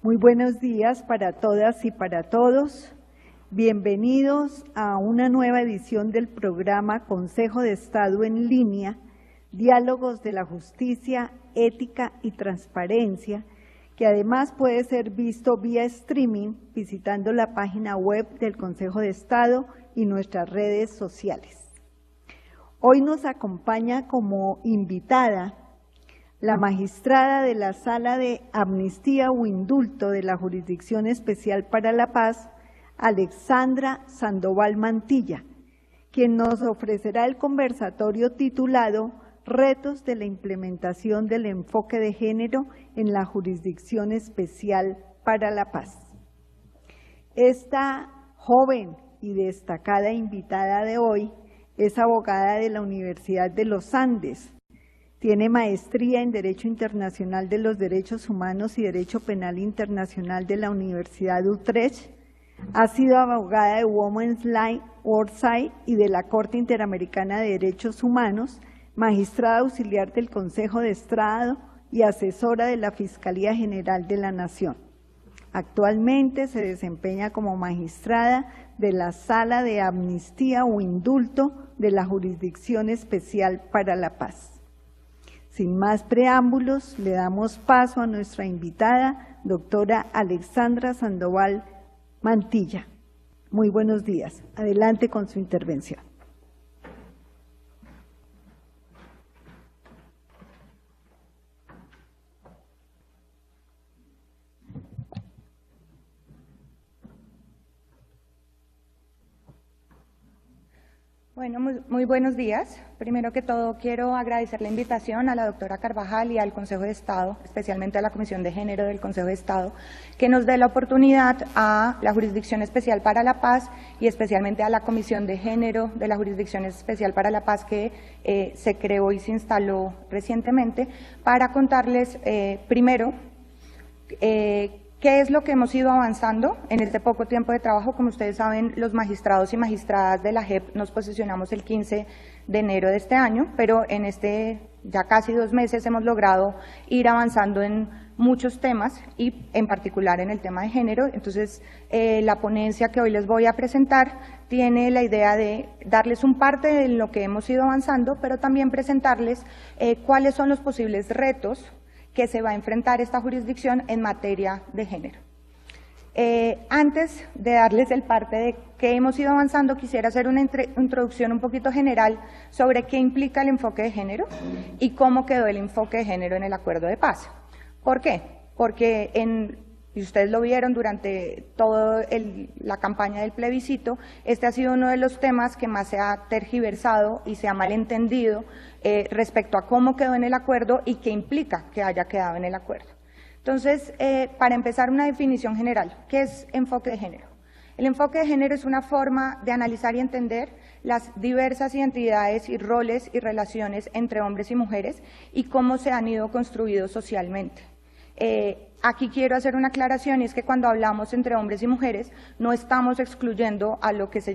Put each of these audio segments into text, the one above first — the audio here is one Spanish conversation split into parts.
Muy buenos días para todas y para todos. Bienvenidos a una nueva edición del programa Consejo de Estado en línea, Diálogos de la Justicia, Ética y Transparencia, que además puede ser visto vía streaming visitando la página web del Consejo de Estado y nuestras redes sociales. Hoy nos acompaña como invitada la magistrada de la Sala de Amnistía o Indulto de la Jurisdicción Especial para la Paz, Alexandra Sandoval Mantilla, quien nos ofrecerá el conversatorio titulado Retos de la implementación del enfoque de género en la Jurisdicción Especial para la Paz. Esta joven y destacada invitada de hoy es abogada de la Universidad de los Andes. Tiene maestría en Derecho Internacional de los Derechos Humanos y Derecho Penal Internacional de la Universidad de Utrecht. Ha sido abogada de Women's Law Oversight y de la Corte Interamericana de Derechos Humanos, magistrada auxiliar del Consejo de Estado y asesora de la Fiscalía General de la Nación. Actualmente se desempeña como magistrada de la Sala de Amnistía o Indulto de la Jurisdicción Especial para la Paz. Sin más preámbulos, le damos paso a nuestra invitada, doctora Alexandra Sandoval Mantilla. Muy buenos días. Adelante con su intervención. Bueno, muy buenos días. Primero que todo, quiero agradecer la invitación a la doctora Carvajal y al Consejo de Estado, especialmente a la Comisión de Género del Consejo de Estado, que nos dé la oportunidad a la Jurisdicción Especial para la Paz y especialmente a la Comisión de Género de la Jurisdicción Especial para la Paz que se creó y se instaló recientemente, para contarles primero ¿qué es lo que hemos ido avanzando en este poco tiempo de trabajo? Como ustedes saben, los magistrados y magistradas de la JEP nos posicionamos el 15 de enero de este año, pero en ya casi 2 meses hemos logrado ir avanzando en muchos temas y en particular en el tema de género. Entonces, la ponencia que hoy les voy a presentar tiene la idea de darles un parte de lo que hemos ido avanzando, pero también presentarles cuáles son los posibles retos que se va a enfrentar esta jurisdicción en materia de género. Antes de darles el parte de qué hemos ido avanzando, quisiera hacer una introducción un poquito general sobre qué implica el enfoque de género y cómo quedó el enfoque de género en el acuerdo de paz. ¿Por qué? Porque y ustedes lo vieron durante toda la campaña del plebiscito, este ha sido uno de los temas que más se ha tergiversado y se ha malentendido respecto a cómo quedó en el acuerdo y qué implica que haya quedado en el acuerdo. Entonces, para empezar, una definición general. ¿Qué es enfoque de género? El enfoque de género es una forma de analizar y entender las diversas identidades y roles y relaciones entre hombres y mujeres y cómo se han ido construidos socialmente. Aquí quiero hacer una aclaración, y es que cuando hablamos entre hombres y mujeres no estamos excluyendo a lo que se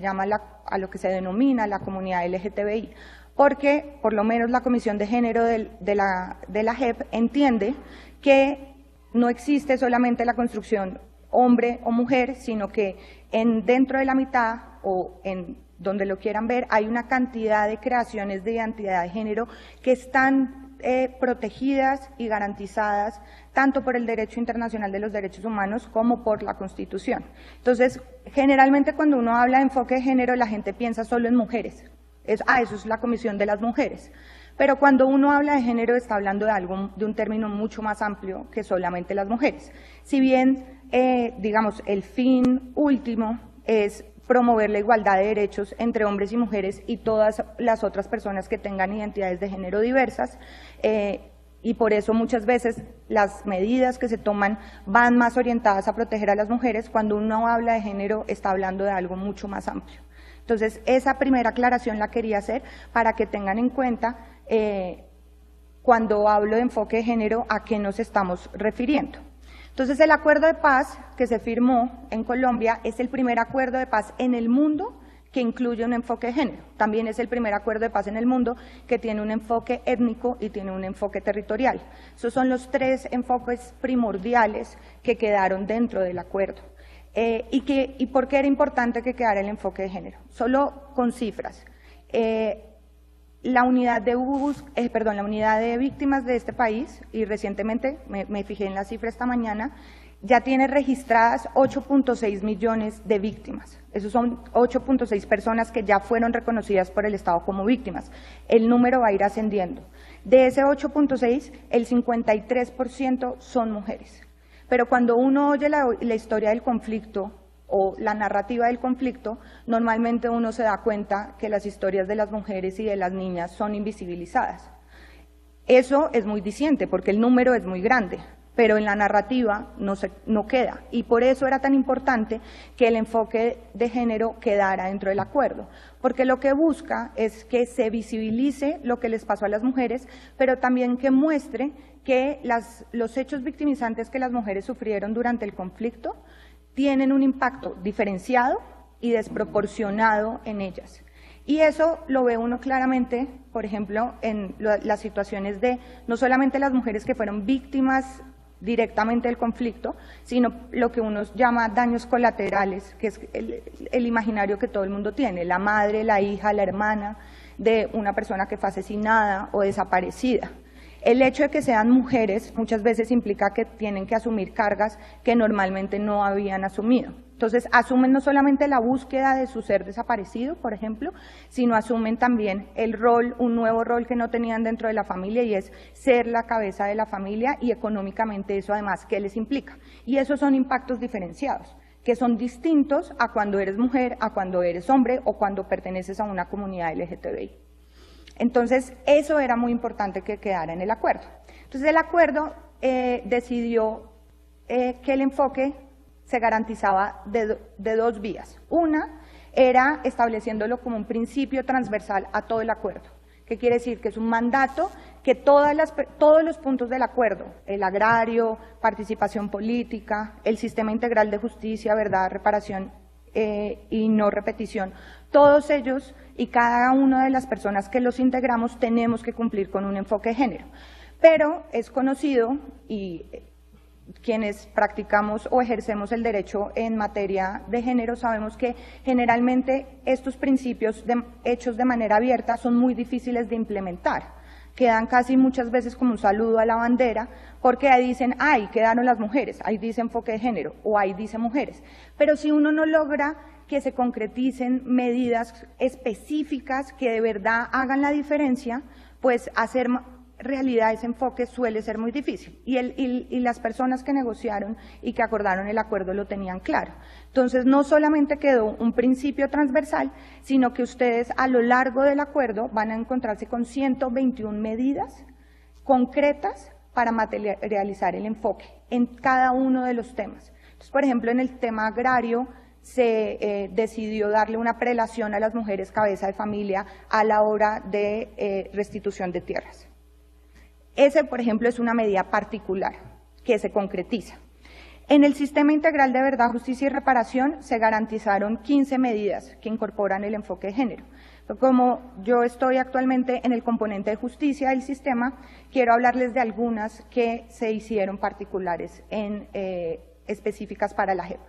denomina la comunidad LGTBI, porque por lo menos la Comisión de Género de la JEP entiende que no existe solamente la construcción hombre o mujer, sino que dentro de la mitad o en donde lo quieran ver hay una cantidad de creaciones de identidad de género que están protegidas y garantizadas tanto por el Derecho Internacional de los Derechos Humanos como por la Constitución. Entonces, generalmente cuando uno habla de enfoque de género, la gente piensa solo en mujeres. Eso es la Comisión de las Mujeres. Pero cuando uno habla de género, está hablando de un término mucho más amplio que solamente las mujeres. Si bien, digamos, el fin último es promover la igualdad de derechos entre hombres y mujeres y todas las otras personas que tengan identidades de género diversas, y por eso muchas veces las medidas que se toman van más orientadas a proteger a las mujeres. Cuando uno habla de género está hablando de algo mucho más amplio. Entonces, esa primera aclaración la quería hacer para que tengan en cuenta cuando hablo de enfoque de género a qué nos estamos refiriendo. Entonces, el acuerdo de paz que se firmó en Colombia es el primer acuerdo de paz en el mundo que que incluye un enfoque de género. También es el primer acuerdo de paz en el mundo que tiene un enfoque étnico y tiene un enfoque territorial. Esos son los 3 enfoques primordiales que quedaron dentro del acuerdo. ¿Y por qué era importante que quedara el enfoque de género? Solo con cifras. La unidad de víctimas de este país, y recientemente me fijé en la cifra esta mañana, ya tiene registradas 8.6 millones de víctimas. Esos son 8.6 personas que ya fueron reconocidas por el Estado como víctimas. El número va a ir ascendiendo. De ese 8.6, el 53% son mujeres. Pero cuando uno oye la historia del conflicto o la narrativa del conflicto, normalmente uno se da cuenta que las historias de las mujeres y de las niñas son invisibilizadas. Eso es muy diciente porque el número es muy grande, pero en la narrativa no queda. Y por eso era tan importante que el enfoque de género quedara dentro del acuerdo, porque lo que busca es que se visibilice lo que les pasó a las mujeres, pero también que muestre que los hechos victimizantes que las mujeres sufrieron durante el conflicto tienen un impacto diferenciado y desproporcionado en ellas. Y eso lo ve uno claramente, por ejemplo, en las situaciones de no solamente las mujeres que fueron víctimas directamente del conflicto, sino lo que uno llama daños colaterales, que es el imaginario que todo el mundo tiene, la madre, la hija, la hermana de una persona que fue asesinada o desaparecida. El hecho de que sean mujeres muchas veces implica que tienen que asumir cargas que normalmente no habían asumido. Entonces, asumen no solamente la búsqueda de su ser desaparecido, por ejemplo, sino asumen también el rol, un nuevo rol que no tenían dentro de la familia, y es ser la cabeza de la familia, y económicamente eso además, ¿qué les implica? Y esos son impactos diferenciados, que son distintos a cuando eres mujer, a cuando eres hombre o cuando perteneces a una comunidad LGTBI. Entonces, eso era muy importante que quedara en el acuerdo. Entonces, el acuerdo decidió que el enfoque se garantizaba de 2 vías. Una era estableciéndolo como un principio transversal a todo el acuerdo. ¿Qué quiere decir? Que es un mandato que todos los puntos del acuerdo, el agrario, participación política, el sistema integral de justicia, verdad, reparación y no repetición, todos ellos y cada una de las personas que los integramos tenemos que cumplir con un enfoque de género. Pero es conocido, y quienes practicamos o ejercemos el derecho en materia de género sabemos que generalmente estos principios hechos de manera abierta son muy difíciles de implementar. Quedan casi muchas veces como un saludo a la bandera, porque ahí dicen, ahí quedaron las mujeres, ahí dice enfoque de género, o ahí dice mujeres. Pero si uno no logra que se concreticen medidas específicas que de verdad hagan la diferencia, pues hacer realidad ese enfoque suele ser muy difícil. Y las personas que negociaron y que acordaron el acuerdo lo tenían claro. Entonces, no solamente quedó un principio transversal, sino que ustedes a lo largo del acuerdo van a encontrarse con 121 medidas concretas para materializar el enfoque en cada uno de los temas. Entonces, por ejemplo, en el tema agrario se decidió darle una prelación a las mujeres cabeza de familia a la hora de restitución de tierras. Ese, por ejemplo, es una medida particular que se concretiza. En el Sistema Integral de Verdad, Justicia y Reparación se garantizaron 15 medidas que incorporan el enfoque de género. Como yo estoy actualmente en el componente de justicia del sistema, quiero hablarles de algunas que se hicieron particulares específicas para la JEP.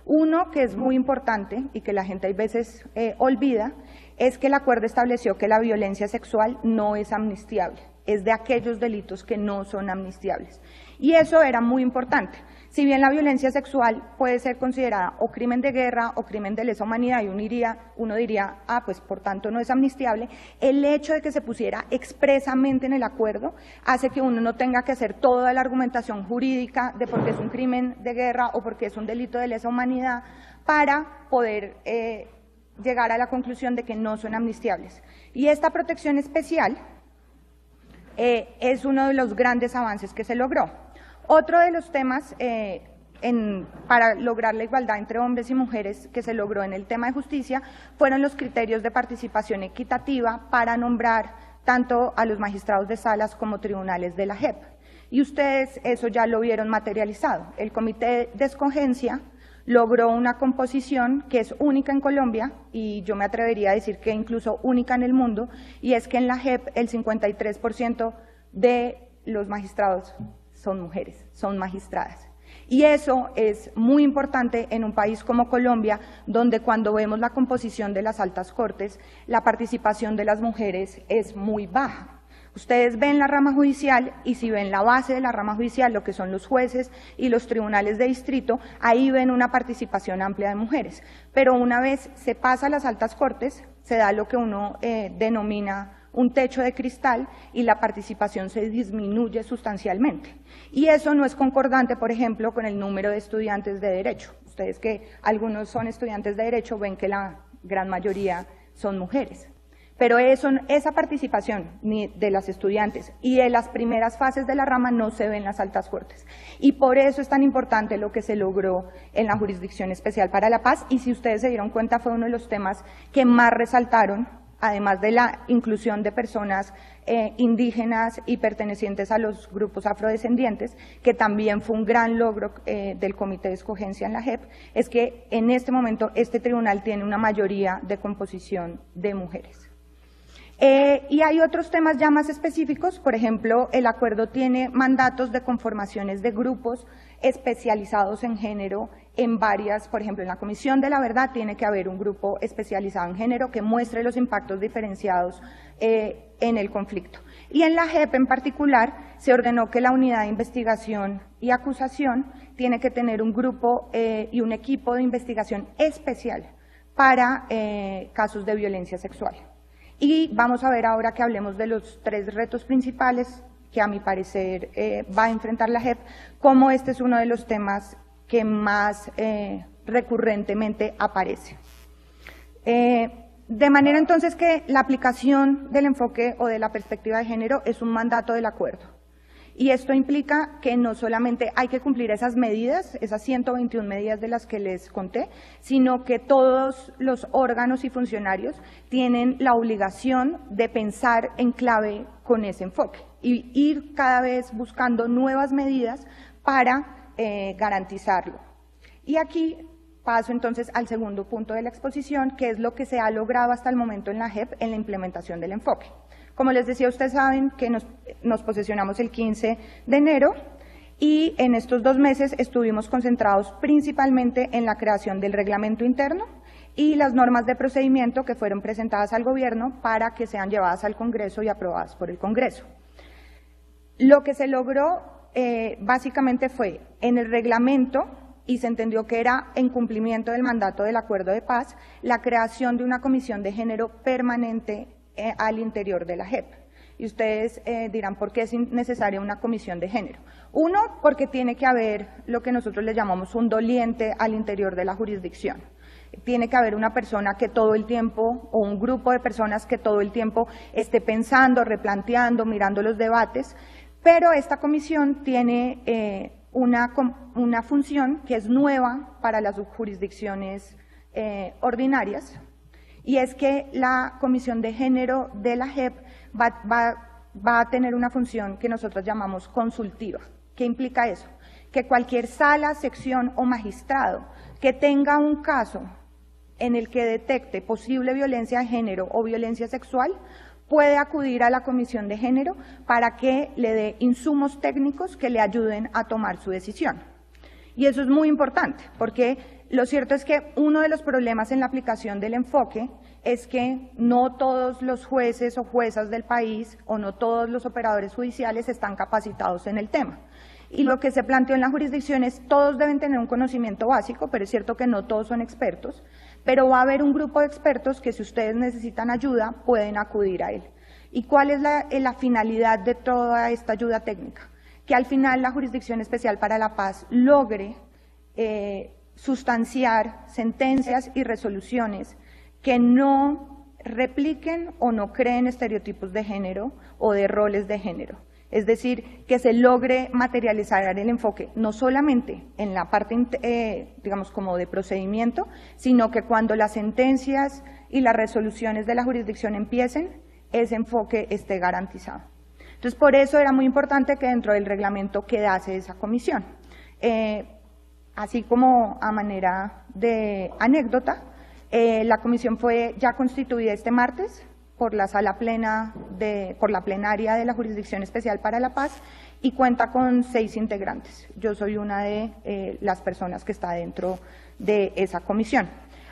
Uno que es muy importante y que la gente a veces olvida es que el acuerdo estableció que la violencia sexual no es amnistiable, es de aquellos delitos que no son amnistiables. Y eso era muy importante. Si bien la violencia sexual puede ser considerada o crimen de guerra o crimen de lesa humanidad, y uno diría, pues por tanto no es amnistiable, el hecho de que se pusiera expresamente en el acuerdo hace que uno no tenga que hacer toda la argumentación jurídica de por qué es un crimen de guerra o por qué es un delito de lesa humanidad para poder llegar a la conclusión de que no son amnistiables. Y esta protección especial es uno de los grandes avances que se logró. Otro de los temas para lograr la igualdad entre hombres y mujeres que se logró en el tema de justicia fueron los criterios de participación equitativa para nombrar tanto a los magistrados de salas como tribunales de la JEP. Y ustedes eso ya lo vieron materializado. El comité de escogencia logró una composición que es única en Colombia y yo me atrevería a decir que incluso única en el mundo, y es que en la JEP el 53% de los magistrados son mujeres, son magistradas. Y eso es muy importante en un país como Colombia, donde cuando vemos la composición de las altas cortes, la participación de las mujeres es muy baja. Ustedes ven la rama judicial y si ven la base de la rama judicial, lo que son los jueces y los tribunales de distrito, ahí ven una participación amplia de mujeres. Pero una vez se pasa a las altas cortes, se da lo que uno denomina un techo de cristal y la participación se disminuye sustancialmente. Y eso no es concordante, por ejemplo, con el número de estudiantes de Derecho. Ustedes que algunos son estudiantes de Derecho ven que la gran mayoría son mujeres. Pero esa participación de las estudiantes y de las primeras fases de la rama no se ve en las altas cortes. Y por eso es tan importante lo que se logró en la Jurisdicción Especial para la Paz, y si ustedes se dieron cuenta fue uno de los temas que más resaltaron, además de la inclusión de personas indígenas y pertenecientes a los grupos afrodescendientes, que también fue un gran logro del Comité de Escogencia en la JEP, es que en este momento este tribunal tiene una mayoría de composición de mujeres. Y hay otros temas ya más específicos, por ejemplo, el acuerdo tiene mandatos de conformaciones de grupos especializados en género en varias, por ejemplo, en la Comisión de la Verdad tiene que haber un grupo especializado en género que muestre los impactos diferenciados en el conflicto. Y en la JEP en particular se ordenó que la unidad de investigación y acusación tiene que tener un grupo y un equipo de investigación especial para casos de violencia sexual. Y vamos a ver ahora que hablemos de los 3 retos principales que a mi parecer va a enfrentar la JEP, cómo este es uno de los temas que más recurrentemente aparece. De manera entonces que la aplicación del enfoque o de la perspectiva de género es un mandato del acuerdo. Y esto implica que no solamente hay que cumplir esas medidas, esas 121 medidas de las que les conté, sino que todos los órganos y funcionarios tienen la obligación de pensar en clave con ese enfoque y ir cada vez buscando nuevas medidas para garantizarlo. Y aquí paso entonces al segundo punto de la exposición, que es lo que se ha logrado hasta el momento en la JEP en la implementación del enfoque. Como les decía, ustedes saben que nos posesionamos el 15 de enero y en estos 2 meses estuvimos concentrados principalmente en la creación del reglamento interno y las normas de procedimiento que fueron presentadas al gobierno para que sean llevadas al Congreso y aprobadas por el Congreso. Lo que se logró básicamente fue en el reglamento, y se entendió que era en cumplimiento del mandato del Acuerdo de Paz, la creación de una comisión de género permanente al interior de la JEP. Y ustedes dirán, ¿por qué es necesaria una comisión de género? Uno, porque tiene que haber lo que nosotros le llamamos un doliente al interior de la jurisdicción. Tiene que haber una persona que todo el tiempo, o un grupo de personas que todo el tiempo esté pensando, replanteando, mirando los debates, pero esta comisión tiene una función que es nueva para las jurisdicciones ordinarias, y es que la Comisión de Género de la JEP va a tener una función que nosotros llamamos consultiva. ¿Qué implica eso? Que cualquier sala, sección o magistrado que tenga un caso en el que detecte posible violencia de género o violencia sexual puede acudir a la Comisión de Género para que le dé insumos técnicos que le ayuden a tomar su decisión. Y eso es muy importante, porque lo cierto es que uno de los problemas en la aplicación del enfoque es que no todos los jueces o juezas del país o no todos los operadores judiciales están capacitados en el tema. Y lo que se planteó en la jurisdicción es todos deben tener un conocimiento básico, pero es cierto que no todos son expertos, pero va a haber un grupo de expertos que si ustedes necesitan ayuda pueden acudir a él. ¿Y cuál es la finalidad de toda esta ayuda técnica? Que al final la Jurisdicción Especial para la Paz logre sustanciar sentencias y resoluciones que no repliquen o no creen estereotipos de género o de roles de género. Es decir, que se logre materializar el enfoque no solamente en la parte, digamos, como de procedimiento, sino que cuando las sentencias y las resoluciones de la jurisdicción empiecen, ese enfoque esté garantizado. Entonces, por eso era muy importante que dentro del reglamento quedase esa comisión. así como a manera de anécdota, la comisión fue ya constituida este martes por la por la plenaria de la Jurisdicción Especial para la Paz y cuenta con 6 integrantes. Yo soy una de las personas que está dentro de esa comisión.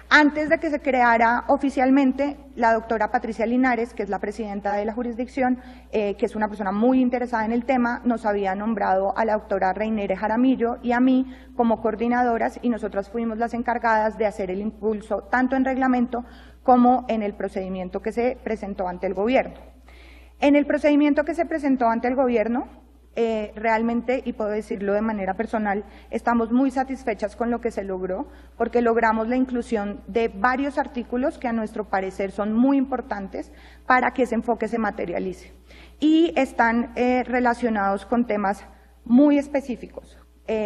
Antes de que se creara oficialmente, la doctora Patricia Linares, que es la presidenta de la jurisdicción, que es una persona muy interesada en el tema, nos había nombrado a la doctora Reinere Jaramillo y a mí como coordinadoras, y nosotras fuimos las encargadas de hacer el impulso tanto en reglamento como en el procedimiento que se presentó ante el gobierno. En el procedimiento que se presentó ante el gobierno, realmente, y puedo decirlo de manera personal, estamos muy satisfechas con lo que se logró, porque logramos la inclusión de varios artículos que a nuestro parecer son muy importantes para que ese enfoque se materialice. Y están relacionados con temas muy específicos.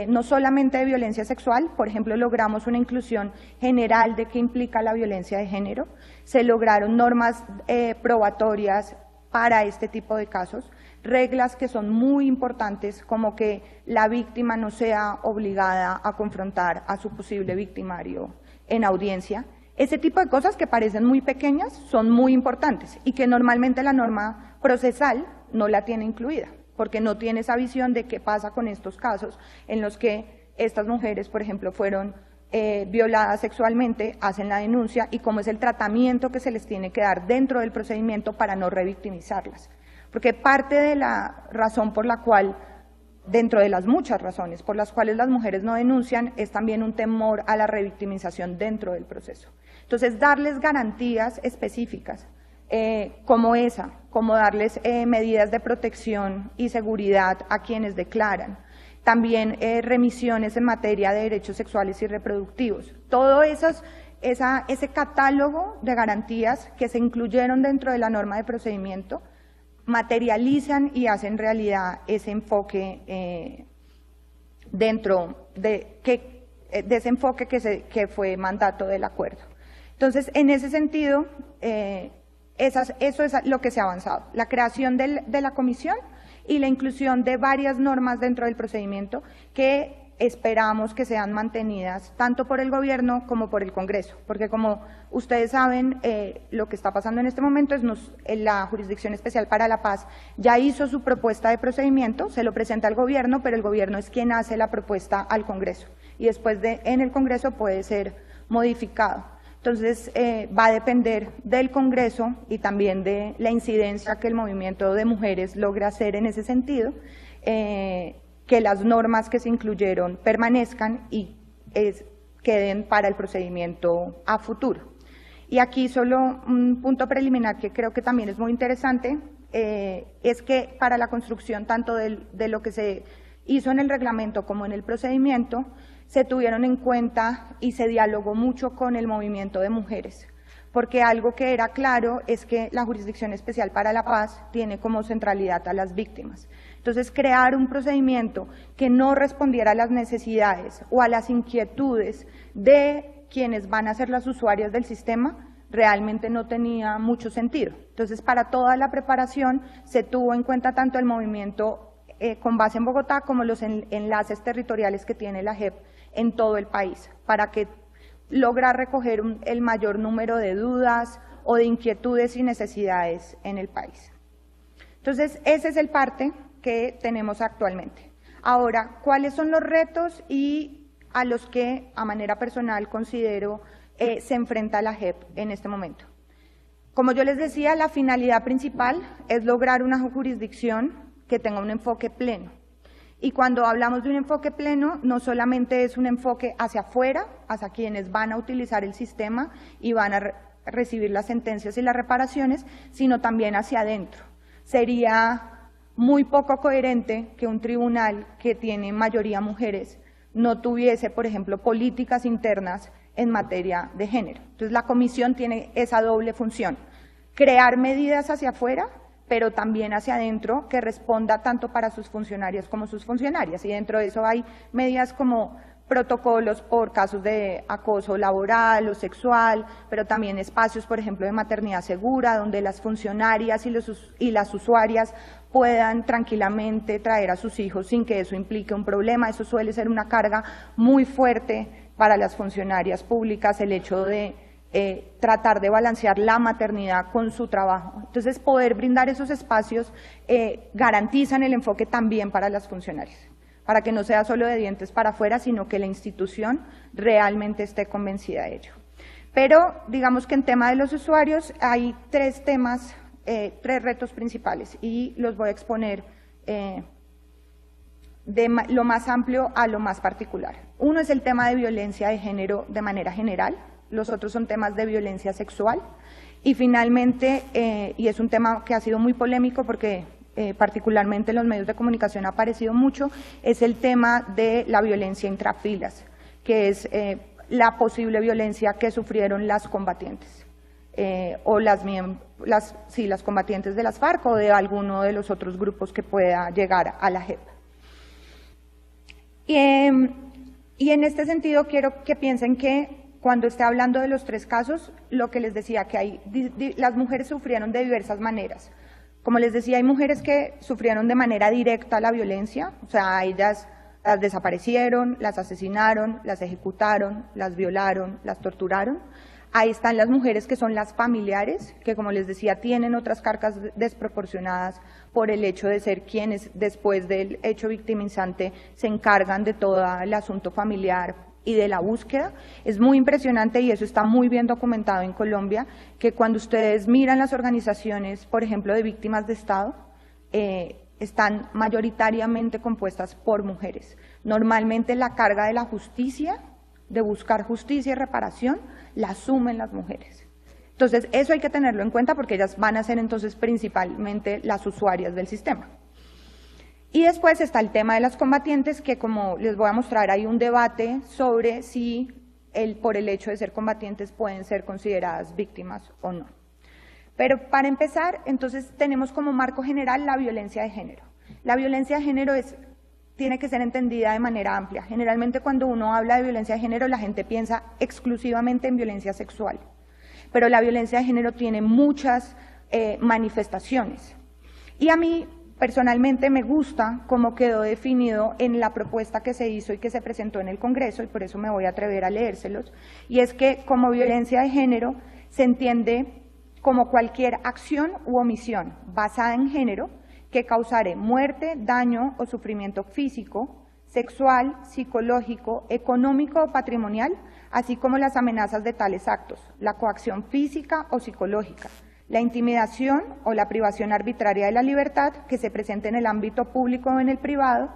No solamente de violencia sexual, por ejemplo, logramos una inclusión general de qué implica la violencia de género, se lograron normas probatorias para este tipo de casos, reglas que son muy importantes, como que la víctima no sea obligada a confrontar a su posible victimario en audiencia. Ese tipo de cosas que parecen muy pequeñas son muy importantes y que normalmente la norma procesal no la tiene incluida, porque no tiene esa visión de qué pasa con estos casos en los que estas mujeres, por ejemplo, fueron violadas sexualmente, hacen la denuncia y cómo es el tratamiento que se les tiene que dar dentro del procedimiento para no revictimizarlas. Porque parte de la razón por la cual, dentro de las muchas razones por las cuales las mujeres no denuncian, es también un temor a la revictimización dentro del proceso. Entonces, darles garantías específicas como esa, como darles medidas de protección y seguridad a quienes declaran, también remisiones en materia de derechos sexuales y reproductivos. Todo ese catálogo de garantías que se incluyeron dentro de la norma de procedimiento materializan y hacen realidad ese enfoque dentro de ese enfoque que fue mandato del acuerdo. Entonces, en ese sentido, eso es lo que se ha avanzado, la creación de la comisión y la inclusión de varias normas dentro del procedimiento que esperamos que sean mantenidas tanto por el gobierno como por el Congreso, porque como ustedes saben, lo que está pasando en este momento es la Jurisdicción Especial para la Paz ya hizo su propuesta de procedimiento, se lo presenta al gobierno, pero el gobierno es quien hace la propuesta al Congreso y después en el Congreso puede ser modificado. Entonces, va a depender del Congreso y también de la incidencia que el movimiento de mujeres logre hacer en ese sentido, que las normas que se incluyeron permanezcan y queden para el procedimiento a futuro. Y aquí solo un punto preliminar que creo que también es muy interesante, es que para la construcción tanto de lo que se hizo en el reglamento como en el procedimiento, se tuvieron en cuenta y se dialogó mucho con el movimiento de mujeres, porque algo que era claro es que la Jurisdicción Especial para la Paz tiene como centralidad a las víctimas. Entonces, crear un procedimiento que no respondiera a las necesidades o a las inquietudes de quienes van a ser las usuarias del sistema realmente no tenía mucho sentido. Entonces, para toda la preparación se tuvo en cuenta tanto el movimiento con base en Bogotá como los enlaces territoriales que tiene la JEP en todo el país, para que lograr recoger el mayor número de dudas o de inquietudes y necesidades en el país. Entonces, ese es el parte que tenemos actualmente. Ahora, ¿cuáles son los retos y a los que, a manera personal, considero se enfrenta la JEP en este momento? Como yo les decía, la finalidad principal es lograr una jurisdicción que tenga un enfoque pleno. Y cuando hablamos de un enfoque pleno, no solamente es un enfoque hacia afuera, hacia quienes van a utilizar el sistema y van a recibir las sentencias y las reparaciones, sino también hacia adentro. Sería muy poco coherente que un tribunal que tiene mayoría mujeres no tuviese, por ejemplo, políticas internas en materia de género. Entonces, la comisión tiene esa doble función, crear medidas hacia afuera, pero también hacia adentro, que responda tanto para sus funcionarios como sus funcionarias. Y dentro de eso hay medidas como protocolos por casos de acoso laboral o sexual, pero también espacios, por ejemplo, de maternidad segura, donde las funcionarias y las usuarias puedan tranquilamente traer a sus hijos sin que eso implique un problema. Eso suele ser una carga muy fuerte para las funcionarias públicas, el hecho de tratar de balancear la maternidad con su trabajo. Entonces, poder brindar esos espacios garantizan el enfoque también para las funcionarias, para que no sea solo de dientes para afuera, sino que la institución realmente esté convencida de ello. Pero digamos que en tema de los usuarios hay tres temas, tres retos principales, y los voy a exponer de lo más amplio a lo más particular. Uno es el tema de violencia de género de manera general, los otros son temas de violencia sexual, y finalmente, y es un tema que ha sido muy polémico porque particularmente en los medios de comunicación ha aparecido mucho, es el tema de la violencia intrafilas, que es la posible violencia que sufrieron las combatientes, o las combatientes de las FARC o de alguno de los otros grupos que pueda llegar a la JEP. Y en este sentido quiero que piensen que cuando esté hablando de los tres casos, lo que les decía, que las mujeres sufrieron de diversas maneras. Como les decía, hay mujeres que sufrieron de manera directa la violencia, o sea, a ellas las desaparecieron, las asesinaron, las ejecutaron, las violaron, las torturaron. Ahí están las mujeres que son las familiares, que como les decía, tienen otras cargas desproporcionadas por el hecho de ser quienes después del hecho victimizante se encargan de todo el asunto familiar y de la búsqueda. Es muy impresionante, y eso está muy bien documentado en Colombia, que cuando ustedes miran las organizaciones, por ejemplo, de víctimas de Estado, están mayoritariamente compuestas por mujeres. Normalmente la carga de la justicia, de buscar justicia y reparación, la asumen las mujeres. Entonces, eso hay que tenerlo en cuenta porque ellas van a ser entonces principalmente las usuarias del sistema. Y después está el tema de las combatientes, que como les voy a mostrar, hay un debate sobre si por el hecho de ser combatientes pueden ser consideradas víctimas o no. Pero para empezar, entonces tenemos como marco general la violencia de género. La violencia de género tiene que ser entendida de manera amplia. Generalmente cuando uno habla de violencia de género, la gente piensa exclusivamente en violencia sexual. Pero la violencia de género tiene muchas manifestaciones. Y a mí personalmente me gusta cómo quedó definido en la propuesta que se hizo y que se presentó en el Congreso, y por eso me voy a atrever a leérselos, y es que como violencia de género se entiende como cualquier acción u omisión basada en género que causare muerte, daño o sufrimiento físico, sexual, psicológico, económico o patrimonial, así como las amenazas de tales actos, la coacción física o psicológica, la intimidación o la privación arbitraria de la libertad que se presente en el ámbito público o en el privado,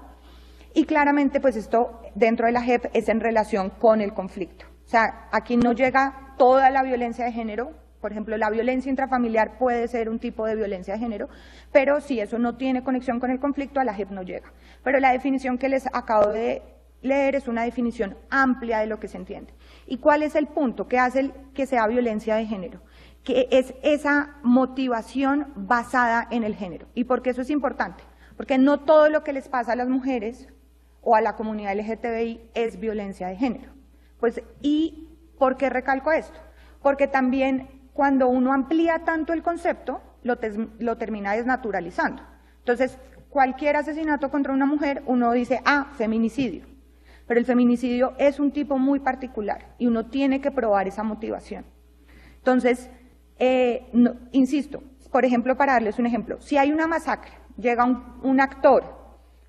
y claramente pues esto dentro de la JEP es en relación con el conflicto. O sea, aquí no llega toda la violencia de género. Por ejemplo, la violencia intrafamiliar puede ser un tipo de violencia de género, pero si eso no tiene conexión con el conflicto, a la JEP no llega. Pero la definición que les acabo de leer es una definición amplia de lo que se entiende. ¿Y cuál es el punto que hace que sea violencia de género? Que es esa motivación basada en el género. ¿Y por qué eso es importante? Porque no todo lo que les pasa a las mujeres o a la comunidad LGTBI es violencia de género. Pues, ¿y por qué recalco esto? Porque también cuando uno amplía tanto el concepto, lo termina desnaturalizando. Entonces, cualquier asesinato contra una mujer, uno dice, feminicidio. Pero el feminicidio es un tipo muy particular y uno tiene que probar esa motivación. Entonces, insisto, por ejemplo, para darles un ejemplo, si hay una masacre, llega un actor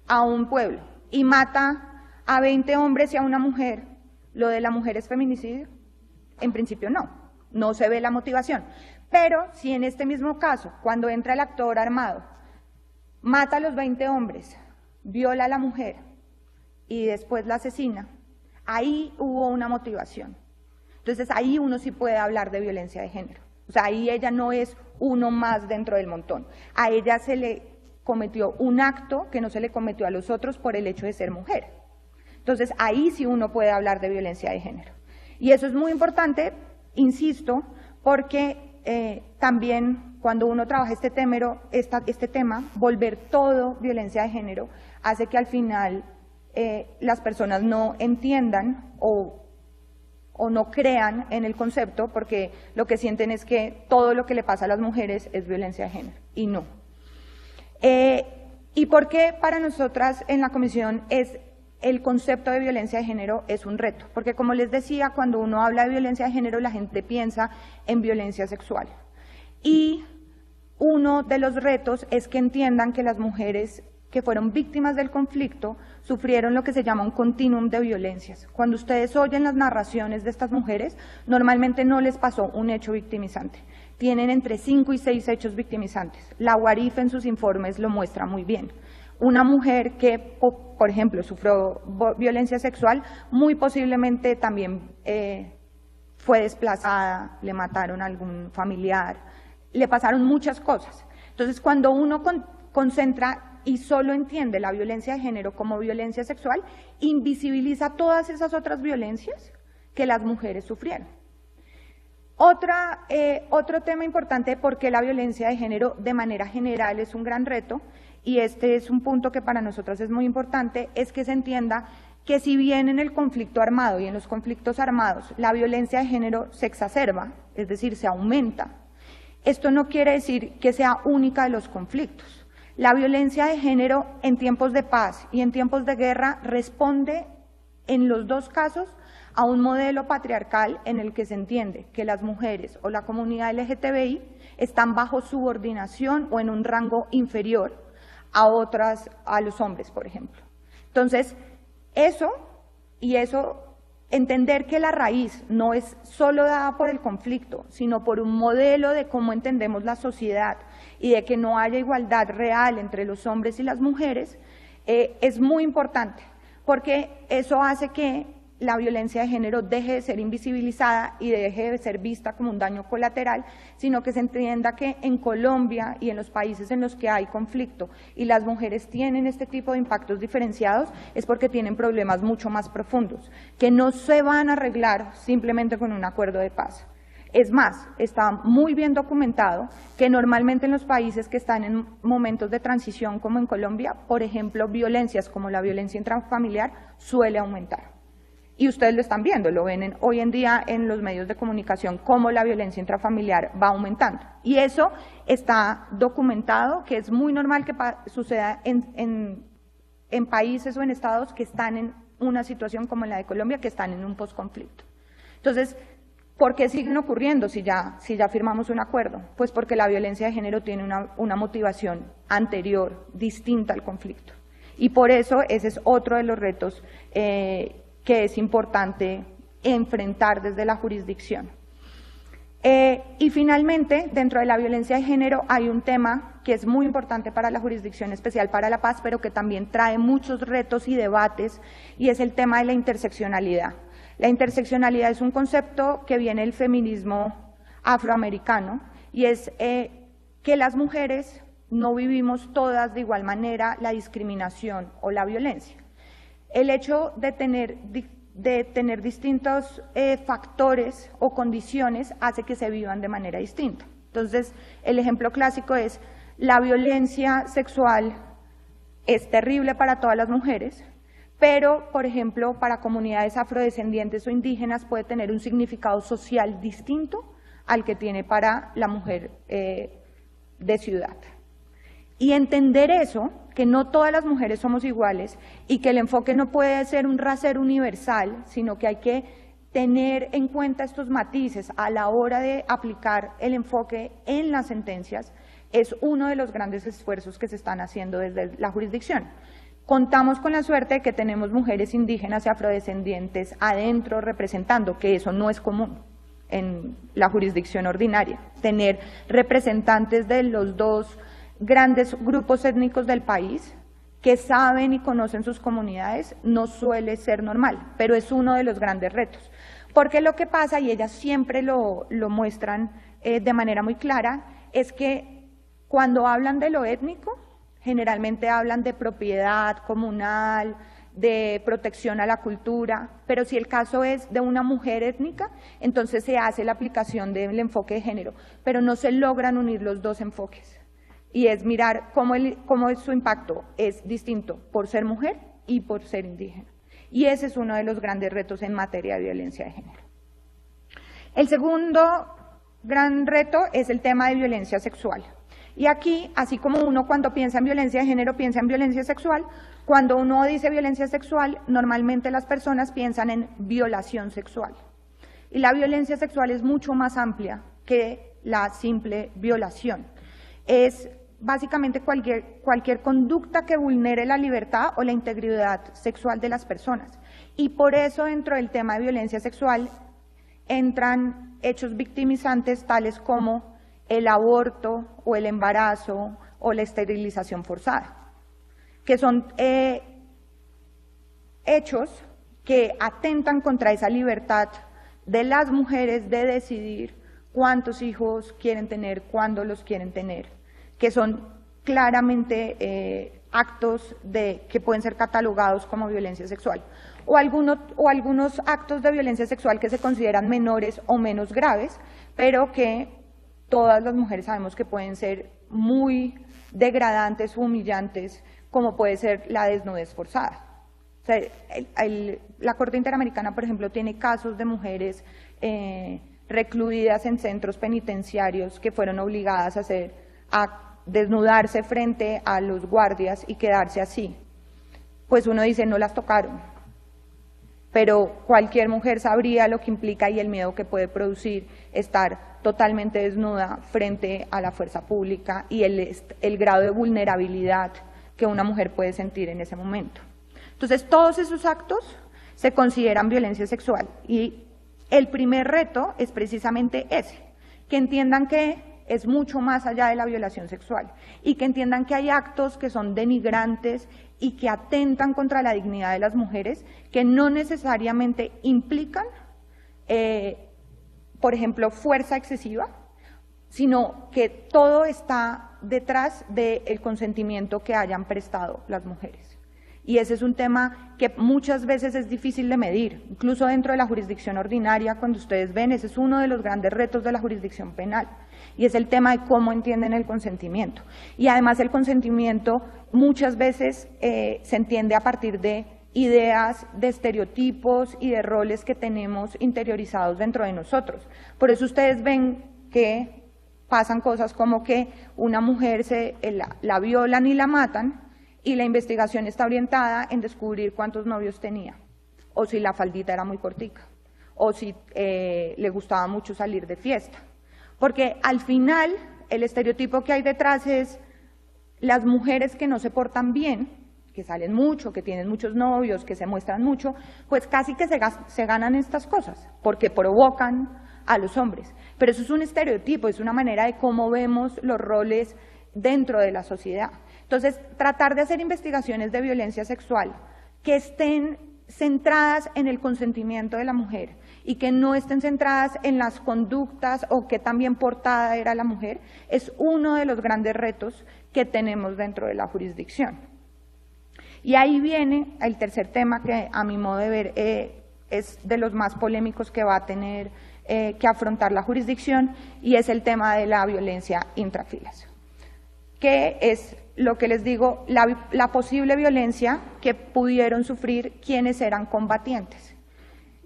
a un pueblo y mata a 20 hombres y a una mujer, ¿lo de la mujer es feminicidio? En principio no se ve la motivación. Pero si en este mismo caso, cuando entra el actor armado, mata a los 20 hombres, viola a la mujer y después la asesina, ahí hubo una motivación. Entonces ahí uno sí puede hablar de violencia de género. O sea, ahí ella no es uno más dentro del montón. A ella se le cometió un acto que no se le cometió a los otros por el hecho de ser mujer. Entonces ahí sí uno puede hablar de violencia de género. Y eso es muy importante, insisto, porque también cuando uno trabaja este tema, volver todo violencia de género hace que al final las personas no entiendan o no crean en el concepto, porque lo que sienten es que todo lo que le pasa a las mujeres es violencia de género, y no. ¿Y por qué para nosotras en la comisión el concepto de violencia de género es un reto? Porque como les decía, cuando uno habla de violencia de género, la gente piensa en violencia sexual. Y uno de los retos es que entiendan que las mujeres que fueron víctimas del conflicto sufrieron lo que se llama un continuum de violencias. Cuando ustedes oyen las narraciones de estas mujeres, normalmente no les pasó un hecho victimizante. Tienen entre 5 y 6 hechos victimizantes. La UARIF en sus informes lo muestra muy bien. Una mujer que, por ejemplo, sufrió violencia sexual, muy posiblemente también fue desplazada, le mataron a algún familiar, le pasaron muchas cosas. Entonces, cuando uno concentra y solo entiende la violencia de género como violencia sexual, invisibiliza todas esas otras violencias que las mujeres sufrieron. Otro tema importante porque la violencia de género de manera general es un gran reto, y este es un punto que para nosotros es muy importante, es que se entienda que si bien en el conflicto armado y en los conflictos armados la violencia de género se exacerba, es decir, se aumenta, esto no quiere decir que sea única de los conflictos. La violencia de género en tiempos de paz y en tiempos de guerra responde en los dos casos a un modelo patriarcal en el que se entiende que las mujeres o la comunidad LGTBI están bajo subordinación o en un rango inferior a los hombres, por ejemplo. Entonces, entender que la raíz no es solo dada por el conflicto, sino por un modelo de cómo entendemos la sociedad y de que no haya igualdad real entre los hombres y las mujeres, es muy importante, porque eso hace que la violencia de género deje de ser invisibilizada y deje de ser vista como un daño colateral, sino que se entienda que en Colombia y en los países en los que hay conflicto y las mujeres tienen este tipo de impactos diferenciados, es porque tienen problemas mucho más profundos, que no se van a arreglar simplemente con un acuerdo de paz. Es más, está muy bien documentado que normalmente en los países que están en momentos de transición, como en Colombia, por ejemplo, violencias como la violencia intrafamiliar suele aumentar. Y ustedes lo están viendo, lo ven hoy en día en los medios de comunicación, cómo la violencia intrafamiliar va aumentando. Y eso está documentado, que es muy normal que suceda en países o en estados que están en una situación como la de Colombia, que están en un posconflicto. Entonces, ¿por qué siguen ocurriendo si ya firmamos un acuerdo? Pues porque la violencia de género tiene una motivación anterior, distinta al conflicto. Y por eso ese es otro de los retos que es importante enfrentar desde la jurisdicción. Y finalmente, dentro de la violencia de género hay un tema que es muy importante para la Jurisdicción Especial para la Paz, pero que también trae muchos retos y debates, y es el tema de la interseccionalidad. La interseccionalidad es un concepto que viene del feminismo afroamericano, y es que las mujeres no vivimos todas de igual manera la discriminación o la violencia. El hecho de tener distintos factores o condiciones hace que se vivan de manera distinta. Entonces, el ejemplo clásico es la violencia sexual es terrible para todas las mujeres, pero, por ejemplo, para comunidades afrodescendientes o indígenas puede tener un significado social distinto al que tiene para la mujer de ciudad. Y entender eso, que no todas las mujeres somos iguales y que el enfoque no puede ser un rasero universal, sino que hay que tener en cuenta estos matices a la hora de aplicar el enfoque en las sentencias, es uno de los grandes esfuerzos que se están haciendo desde la jurisdicción. Contamos con la suerte de que tenemos mujeres indígenas y afrodescendientes adentro representando, que eso no es común en la jurisdicción ordinaria. Tener representantes de los dos grandes grupos étnicos del país que saben y conocen sus comunidades no suele ser normal, pero es uno de los grandes retos. Porque lo que pasa, y ellas siempre lo muestran de manera muy clara, es que cuando hablan de lo étnico, generalmente hablan de propiedad comunal, de protección a la cultura, pero si el caso es de una mujer étnica, entonces se hace la aplicación del enfoque de género, pero no se logran unir los dos enfoques. Y es mirar cómo su impacto es distinto por ser mujer y por ser indígena. Y ese es uno de los grandes retos en materia de violencia de género. El segundo gran reto es el tema de violencia sexual. Y aquí, así como uno cuando piensa en violencia de género piensa en violencia sexual, cuando uno dice violencia sexual, normalmente las personas piensan en violación sexual. Y la violencia sexual es mucho más amplia que la simple violación. Es básicamente cualquier conducta que vulnere la libertad o la integridad sexual de las personas. Y por eso dentro del tema de violencia sexual entran hechos victimizantes tales como el aborto o el embarazo o la esterilización forzada, que son hechos que atentan contra esa libertad de las mujeres de decidir cuántos hijos quieren tener, cuándo los quieren tener, que son claramente actos que pueden ser catalogados como violencia sexual, o algunos actos de violencia sexual que se consideran menores o menos graves, pero que todas las mujeres sabemos que pueden ser muy degradantes, humillantes, como puede ser la desnudez forzada. O sea, la Corte Interamericana, por ejemplo, tiene casos de mujeres recluidas en centros penitenciarios que fueron obligadas a desnudarse frente a los guardias y quedarse así. Pues uno dice, no las tocaron, pero cualquier mujer sabría lo que implica y el miedo que puede producir estar totalmente desnuda frente a la fuerza pública y el grado de vulnerabilidad que una mujer puede sentir en ese momento. Entonces, todos esos actos se consideran violencia sexual y el primer reto es precisamente ese, que entiendan que es mucho más allá de la violación sexual y que entiendan que hay actos que son denigrantes y que atentan contra la dignidad de las mujeres, que no necesariamente implican, por ejemplo, fuerza excesiva, sino que todo está detrás del consentimiento que hayan prestado las mujeres. Y ese es un tema que muchas veces es difícil de medir, incluso dentro de la jurisdicción ordinaria, cuando ustedes ven, ese es uno de los grandes retos de la jurisdicción penal, y es el tema de cómo entienden el consentimiento. Y además el consentimiento muchas veces se entiende a partir de ideas, de estereotipos y de roles que tenemos interiorizados dentro de nosotros. Por eso ustedes ven que pasan cosas como que una mujer la violan y la matan, y la investigación está orientada en descubrir cuántos novios tenía, o si la faldita era muy cortica, o si le gustaba mucho salir de fiesta. Porque al final el estereotipo que hay detrás es las mujeres que no se portan bien, que salen mucho, que tienen muchos novios, que se muestran mucho, pues casi que se ganan estas cosas, porque provocan a los hombres. Pero eso es un estereotipo, es una manera de cómo vemos los roles dentro de la sociedad. Entonces, tratar de hacer investigaciones de violencia sexual que estén centradas en el consentimiento de la mujer y que no estén centradas en las conductas o qué tan bien portada era la mujer, es uno de los grandes retos que tenemos dentro de la jurisdicción. Y ahí viene el tercer tema que, a mi modo de ver, es de los más polémicos que va a tener que afrontar la jurisdicción, y es el tema de la violencia intrafilas, que es lo que les digo, la posible violencia que pudieron sufrir quienes eran combatientes.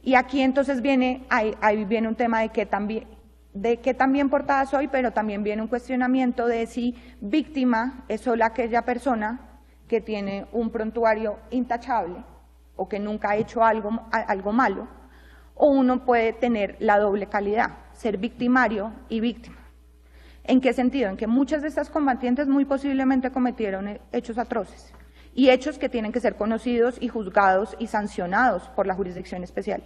Y aquí entonces ahí viene un tema de qué tan bien portada soy, pero también viene un cuestionamiento de si víctima es solo aquella persona que tiene un prontuario intachable o que nunca ha hecho algo malo, o uno puede tener la doble calidad, ser victimario y víctima. ¿En qué sentido? En que muchas de estas combatientes muy posiblemente cometieron hechos atroces y hechos que tienen que ser conocidos y juzgados y sancionados por la jurisdicción especial.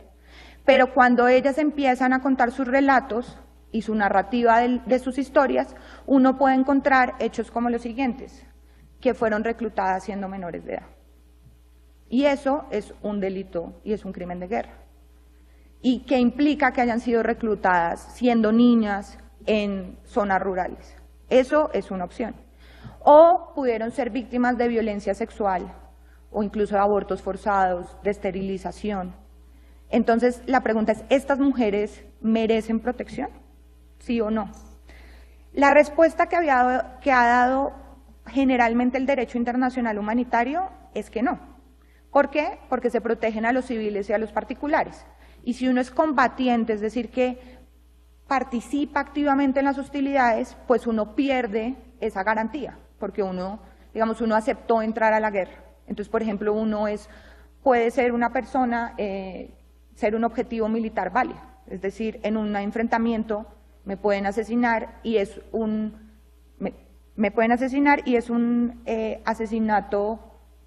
Pero cuando ellas empiezan a contar sus relatos y su narrativa de sus historias, uno puede encontrar hechos como los siguientes, que fueron reclutadas siendo menores de edad. Y eso es un delito y es un crimen de guerra. Y que implica que hayan sido reclutadas siendo niñas en zonas rurales. Eso es una opción. O pudieron ser víctimas de violencia sexual o incluso de abortos forzados, de esterilización. Entonces la pregunta es, ¿estas mujeres merecen protección? ¿Sí o no? La respuesta que ha dado generalmente el derecho internacional humanitario es que no, ¿Por qué? Porque se protegen a los civiles y a los particulares. Y si uno es combatiente, es decir, que participa activamente en las hostilidades, pues uno pierde esa garantía, porque uno, digamos, uno aceptó entrar a la guerra. Entonces, por ejemplo, puede ser una persona, ser un objetivo militar válido, es decir, en un enfrentamiento me pueden asesinar y es un asesinato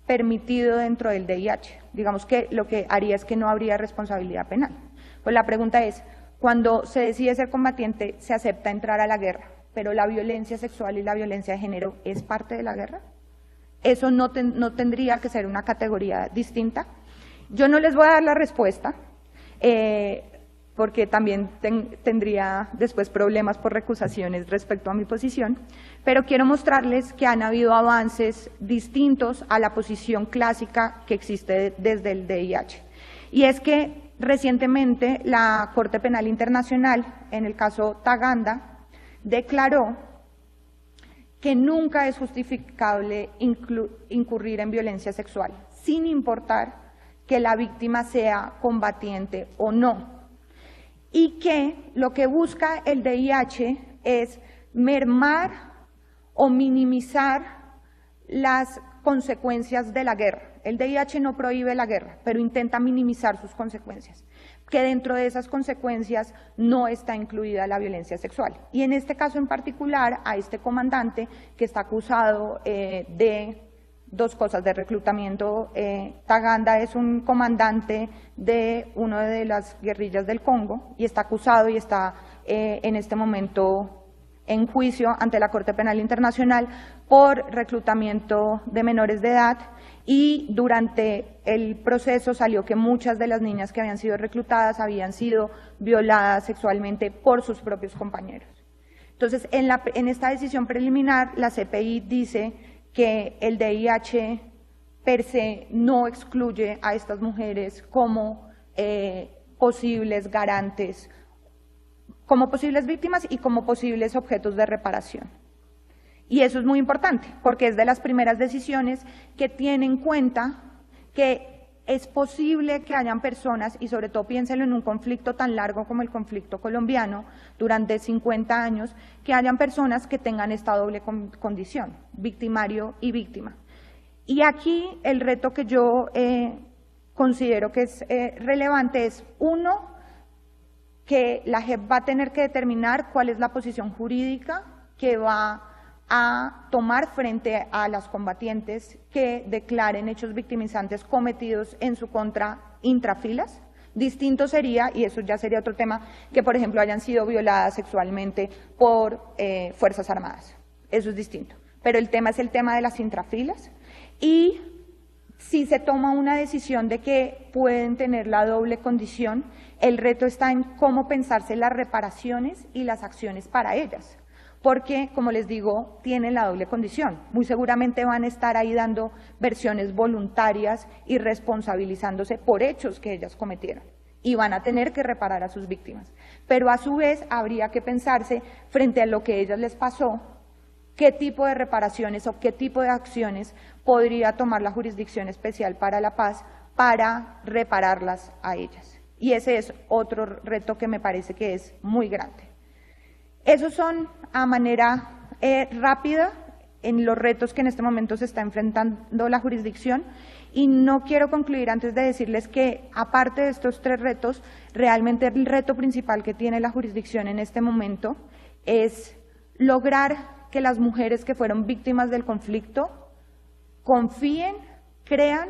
permitido dentro del DIH. Digamos que lo que haría es que no habría responsabilidad penal. Pues la pregunta es, cuando se decide ser combatiente, se acepta entrar a la guerra, pero la violencia sexual y la violencia de género ¿es parte de la guerra? ¿Eso no tendría que ser una categoría distinta? Yo no les voy a dar la respuesta, porque también tendría después problemas por recusaciones respecto a mi posición, pero quiero mostrarles que han habido avances distintos a la posición clásica que existe desde el DIH. Y es que recientemente la Corte Penal Internacional, en el caso Taganda, declaró que nunca es justificable incurrir en violencia sexual, sin importar que la víctima sea combatiente o no. Y que lo que busca el DIH es mermar o minimizar las consecuencias de la guerra. El DIH no prohíbe la guerra, pero intenta minimizar sus consecuencias, que dentro de esas consecuencias no está incluida la violencia sexual. Y en este caso en particular, a este comandante que está acusado de dos cosas, de reclutamiento. Taganda es un comandante de una de las guerrillas del Congo y está acusado y está en este momento en juicio ante la Corte Penal Internacional por reclutamiento de menores de edad, y durante el proceso salió que muchas de las niñas que habían sido reclutadas habían sido violadas sexualmente por sus propios compañeros. Entonces, en esta decisión preliminar, la CPI dice que el DIH per se no excluye a estas mujeres como posibles garantes, como posibles víctimas y como posibles objetos de reparación. Y eso es muy importante, porque es de las primeras decisiones que tiene en cuenta que es posible que hayan personas, y sobre todo piénsenlo en un conflicto tan largo como el conflicto colombiano, durante 50 años, que hayan personas que tengan esta doble condición, victimario y víctima. Y aquí el reto que yo considero que es relevante es, uno, que la JEP va a tener que determinar cuál es la posición jurídica que va a tomar frente a las combatientes que declaren hechos victimizantes cometidos en su contra intrafilas. Distinto sería, y eso ya sería otro tema, que por ejemplo hayan sido violadas sexualmente por Fuerzas Armadas. Eso es distinto. Pero el tema es el tema de las intrafilas, y si se toma una decisión de que pueden tener la doble condición, el reto está en cómo pensarse las reparaciones y las acciones para ellas. Porque, como les digo, tienen la doble condición. Muy seguramente van a estar ahí dando versiones voluntarias y responsabilizándose por hechos que ellas cometieron. Y van a tener que reparar a sus víctimas. Pero a su vez habría que pensarse, frente a lo que a ellas les pasó, qué tipo de reparaciones o qué tipo de acciones podría tomar la Jurisdicción Especial para la Paz para repararlas a ellas. Y ese es otro reto que me parece que es muy grande. Esos son, a manera rápida, en los retos que en este momento se está enfrentando la jurisdicción, y no quiero concluir antes de decirles que, aparte de estos tres retos, realmente el reto principal que tiene la jurisdicción en este momento es lograr que las mujeres que fueron víctimas del conflicto confíen, crean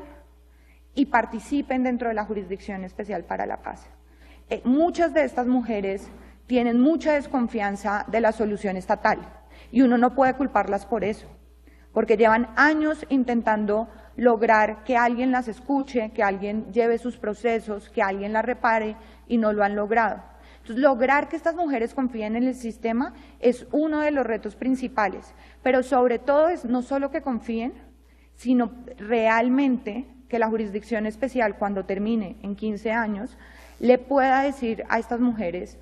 y participen dentro de la Jurisdicción Especial para la Paz. Muchas de estas mujeres tienen mucha desconfianza de la solución estatal, y uno no puede culparlas por eso, porque llevan años intentando lograr que alguien las escuche, que alguien lleve sus procesos, que alguien las repare, y no lo han logrado. Entonces, lograr que estas mujeres confíen en el sistema es uno de los retos principales, pero sobre todo es no solo que confíen, sino realmente que la Jurisdicción Especial, cuando termine en 15 años, le pueda decir a estas mujeres: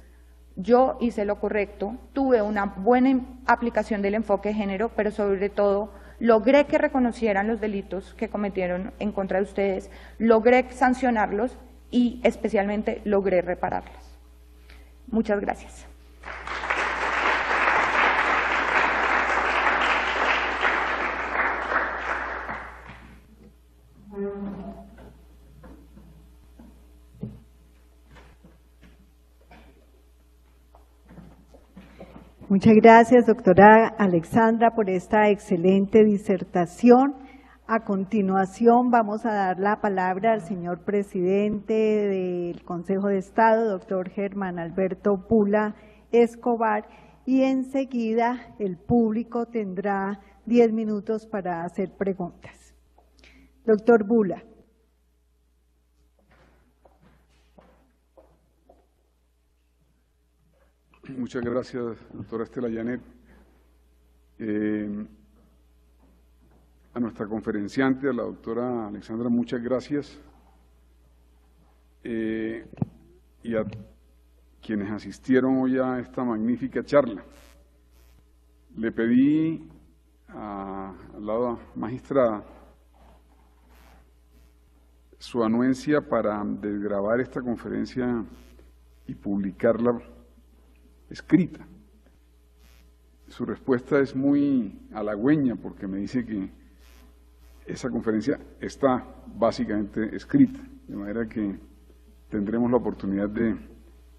yo hice lo correcto, tuve una buena aplicación del enfoque de género, pero sobre todo logré que reconocieran los delitos que cometieron en contra de ustedes, logré sancionarlos y especialmente logré repararlos. Muchas gracias. Muchas gracias, doctora Alexandra, por esta excelente disertación. A continuación vamos a dar la palabra al señor presidente del Consejo de Estado, doctor Germán Alberto Bula Escobar, y enseguida el público tendrá 10 minutos para hacer preguntas. Doctor Bula. Muchas gracias, doctora Estela Llanet. A nuestra conferenciante, a la doctora Alexandra, muchas gracias. Y a quienes asistieron hoy a esta magnífica charla. Le pedí a la magistrada su anuencia para desgravar esta conferencia y publicarla escrita. Su respuesta es muy halagüeña porque me dice que esa conferencia está básicamente escrita, de manera que tendremos la oportunidad de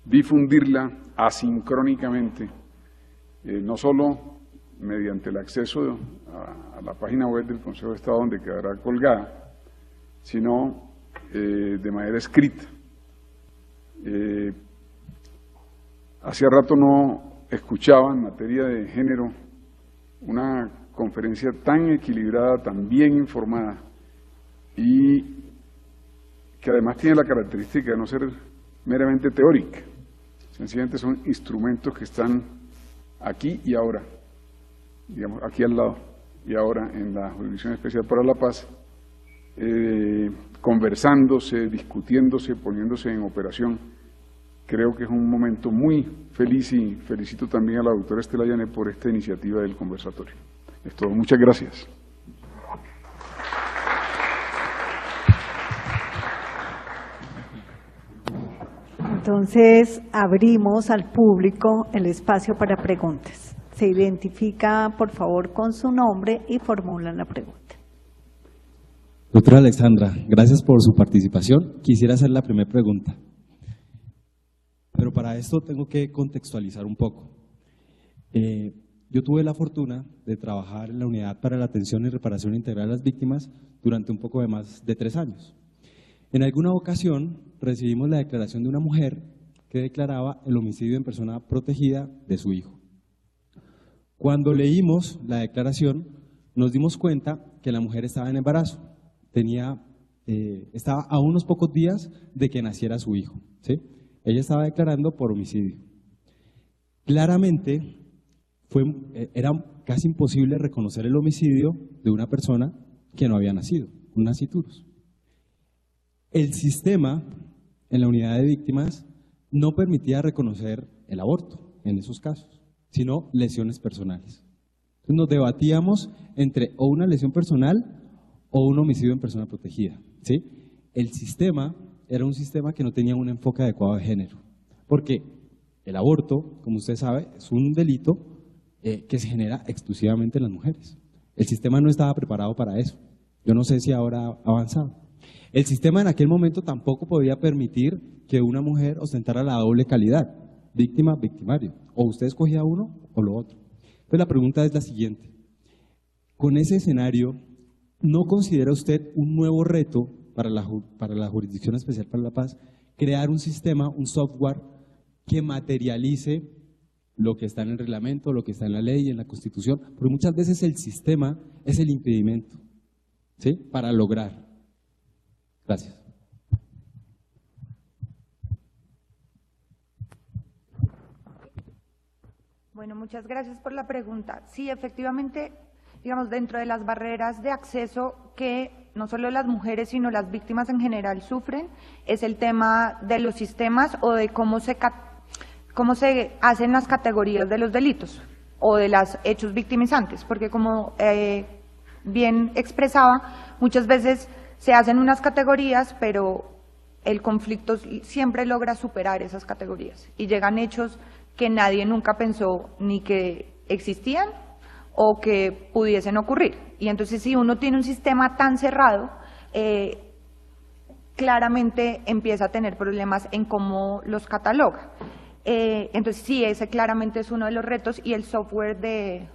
difundirla asincrónicamente, no solo mediante el acceso a la página web del Consejo de Estado donde quedará colgada, sino de manera escrita. Hacía rato no escuchaba en materia de género una conferencia tan equilibrada, tan bien informada y que además tiene la característica de no ser meramente teórica. Sencillamente son instrumentos que están aquí y ahora, digamos, aquí al lado y ahora en la Jurisdicción Especial para la Paz, conversándose, discutiéndose, poniéndose en operación. Creo que es un momento muy feliz y felicito también a la doctora Estela Llanet por esta iniciativa del conversatorio. Es todo. Muchas gracias. Entonces, abrimos al público el espacio para preguntas. Se identifica, por favor, con su nombre y formulan la pregunta. Doctora Alexandra, gracias por su participación. Quisiera hacer la primera pregunta. Pero para esto tengo que contextualizar un poco. Yo tuve la fortuna de trabajar en la Unidad para la Atención y Reparación Integral a las Víctimas durante un poco de más de 3 años. En alguna ocasión recibimos la declaración de una mujer que declaraba el homicidio en persona protegida de su hijo. Cuando leímos la declaración, nos dimos cuenta que la mujer estaba en embarazo, estaba a unos pocos días de que naciera su hijo, ¿sí? Ella estaba declarando por homicidio. Claramente era casi imposible reconocer el homicidio de una persona que no había nacido, un naciturus. El sistema en la unidad de víctimas no permitía reconocer el aborto en esos casos, sino lesiones personales. Entonces nos debatíamos entre o una lesión personal o un homicidio en persona protegida, ¿sí? El sistema era un sistema que no tenía un enfoque adecuado de género, porque el aborto, como usted sabe, es un delito que se genera exclusivamente en las mujeres. El sistema no estaba preparado para eso. Yo no sé si ahora ha avanzado. El sistema en aquel momento tampoco podía permitir que una mujer ostentara la doble calidad, víctima, victimario. O usted escogía uno o lo otro. Entonces la pregunta es la siguiente. Con ese escenario, ¿no considera usted un nuevo reto para la Jurisdicción Especial para la Paz crear un sistema, un software que materialice lo que está en el reglamento, lo que está en la ley, en la Constitución? Porque muchas veces el sistema es el impedimento, ¿sí?, para lograr. Gracias. Bueno, muchas gracias por la pregunta. Sí, efectivamente, digamos, dentro de las barreras de acceso que no solo las mujeres, sino las víctimas en general sufren, es el tema de los sistemas o de cómo se hacen las categorías de los delitos o de los hechos victimizantes, porque como bien expresaba, muchas veces se hacen unas categorías, pero el conflicto siempre logra superar esas categorías y llegan hechos que nadie nunca pensó ni que existían o que pudiesen ocurrir. Y entonces si uno tiene un sistema tan cerrado, claramente empieza a tener problemas en cómo los cataloga. Entonces sí, ese claramente es uno de los retos y el software de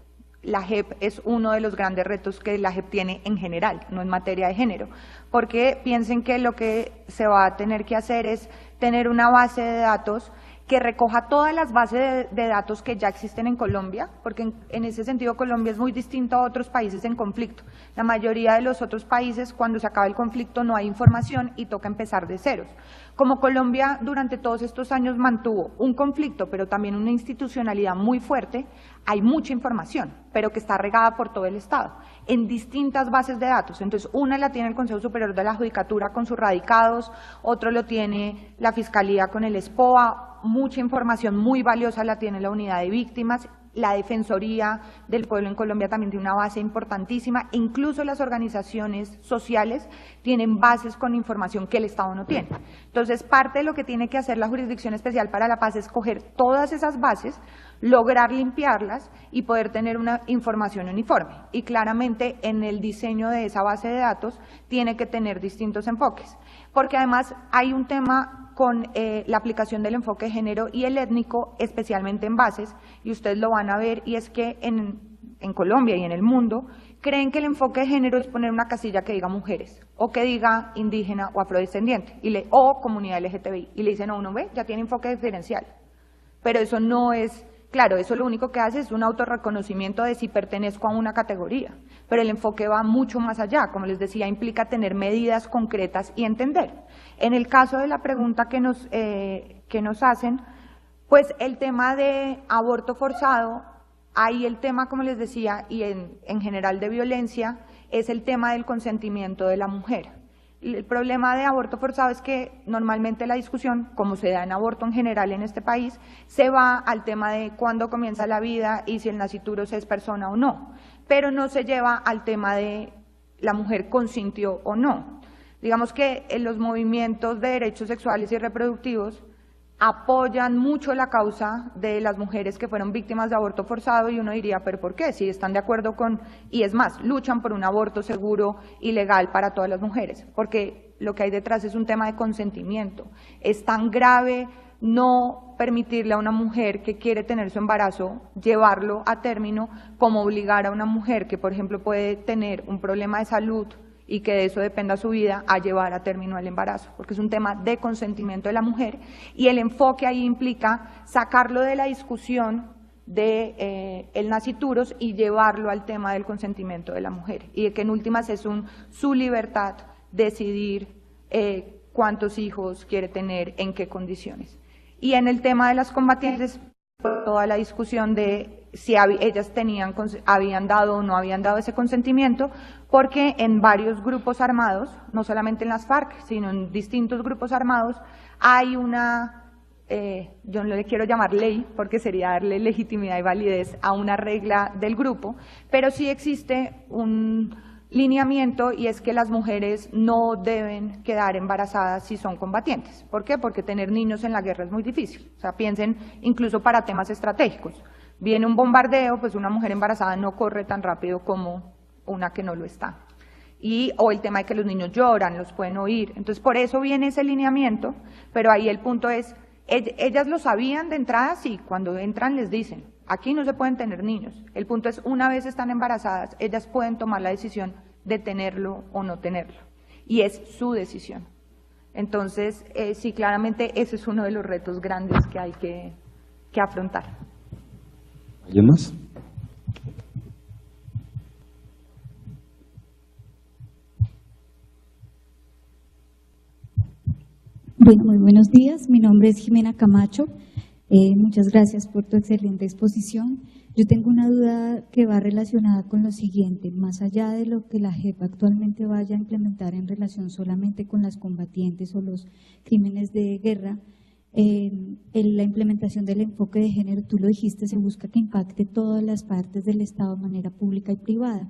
la JEP es uno de los grandes retos que la JEP tiene en general, no en materia de género, porque piensen que lo que se va a tener que hacer es tener una base de datos que recoja todas las bases de datos que ya existen en Colombia, porque en ese sentido Colombia es muy distinto a otros países en conflicto. La mayoría de los otros países, cuando se acaba el conflicto, no hay información y toca empezar de ceros. Como Colombia durante todos estos años mantuvo un conflicto, pero también una institucionalidad muy fuerte, hay mucha información, pero que está regada por todo el Estado, en distintas bases de datos. Entonces, una la tiene el Consejo Superior de la Judicatura con sus radicados, otro lo tiene la Fiscalía con el SPOA, mucha información muy valiosa la tiene la Unidad de Víctimas, la Defensoría del Pueblo en Colombia también tiene una base importantísima, incluso las organizaciones sociales tienen bases con información que el Estado no tiene. Entonces, parte de lo que tiene que hacer la Jurisdicción Especial para la Paz es coger todas esas bases, lograr limpiarlas y poder tener una información uniforme. Y claramente en el diseño de esa base de datos tiene que tener distintos enfoques, porque además hay un tema con la aplicación del enfoque de género y el étnico, especialmente en bases, y ustedes lo van a ver, y es que en Colombia y en el mundo creen que el enfoque de género es poner una casilla que diga mujeres, o que diga indígena o afrodescendiente, o comunidad LGTBI, y le dicen, no, uno ve, ya tiene enfoque diferencial, pero eso no es. Claro, eso lo único que hace es un autorreconocimiento de si pertenezco a una categoría, pero el enfoque va mucho más allá, como les decía, implica tener medidas concretas y entender. En el caso de la pregunta que nos hacen, pues el tema de aborto forzado, ahí el tema, como les decía, y en general de violencia, es el tema del consentimiento de la mujer. El problema de aborto forzado es que normalmente la discusión, como se da en aborto en general en este país, se va al tema de cuándo comienza la vida y si el nasciturus es persona o no, pero no se lleva al tema de la mujer consintió o no. Digamos que en los movimientos de derechos sexuales y reproductivos apoyan mucho la causa de las mujeres que fueron víctimas de aborto forzado y uno diría, ¿pero por qué? Si están de acuerdo con, y es más, luchan por un aborto seguro y legal para todas las mujeres, porque lo que hay detrás es un tema de consentimiento. Es tan grave no permitirle a una mujer que quiere tener su embarazo llevarlo a término como obligar a una mujer que, por ejemplo, puede tener un problema de salud y que de eso dependa su vida, a llevar a término el embarazo, porque es un tema de consentimiento de la mujer y el enfoque ahí implica sacarlo de la discusión de el nasciturus y llevarlo al tema del consentimiento de la mujer y de que en últimas es su libertad decidir cuántos hijos quiere tener, en qué condiciones. Y en el tema de las combatientes, toda la discusión de si ellas habían dado o no habían dado ese consentimiento, porque en varios grupos armados, no solamente en las FARC, sino en distintos grupos armados, hay una, yo no le quiero llamar ley, porque sería darle legitimidad y validez a una regla del grupo, pero sí existe un lineamiento y es que las mujeres no deben quedar embarazadas si son combatientes. ¿Por qué? Porque tener niños en la guerra es muy difícil. O sea, piensen incluso para temas estratégicos. Viene un bombardeo, pues una mujer embarazada no corre tan rápido como una que no lo está. O el tema de que los niños lloran, los pueden oír. Entonces, por eso viene ese lineamiento, pero ahí el punto es, ellas lo sabían de entrada, sí, cuando entran les dicen, aquí no se pueden tener niños. El punto es, una vez están embarazadas, ellas pueden tomar la decisión de tenerlo o no tenerlo. Y es su decisión. Entonces, sí, claramente ese es uno de los retos grandes que hay que afrontar. ¿Alguien más? Bueno, muy buenos días. Mi nombre es Jimena Camacho. Muchas gracias por tu excelente exposición. Yo tengo una duda que va relacionada con lo siguiente. Más allá de lo que la JEP actualmente vaya a implementar en relación solamente con las combatientes o los crímenes de guerra, en la implementación del enfoque de género, tú lo dijiste, se busca que impacte todas las partes del Estado de manera pública y privada.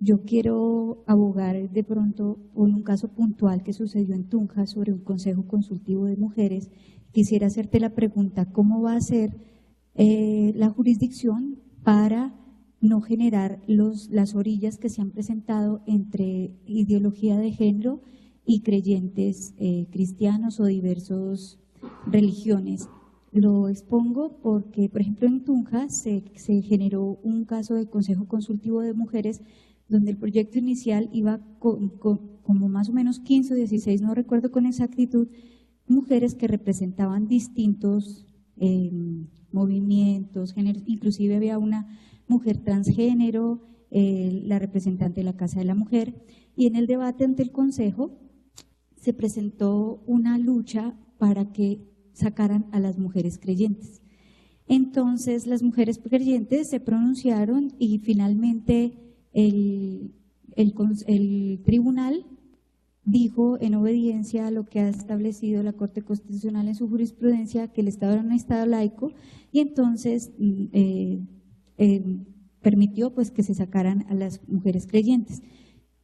Yo quiero abogar de pronto por un caso puntual que sucedió en Tunja sobre un consejo consultivo de mujeres. Quisiera hacerte la pregunta, ¿cómo va a ser la jurisdicción para no generar las orillas que se han presentado entre ideología de género y creyentes cristianos o diversas religiones? Lo expongo porque, por ejemplo, en Tunja se generó un caso de consejo consultivo de mujeres donde el proyecto inicial iba como más o menos 15 o 16, no recuerdo con exactitud, mujeres que representaban distintos movimientos, géneros, inclusive había una mujer transgénero, la representante de la Casa de la Mujer, y en el debate ante el Consejo se presentó una lucha para que sacaran a las mujeres creyentes. Entonces las mujeres creyentes se pronunciaron y finalmente el tribunal dijo, en obediencia a lo que ha establecido la Corte Constitucional en su jurisprudencia, que el Estado era un Estado laico, y entonces permitió pues que se sacaran a las mujeres creyentes.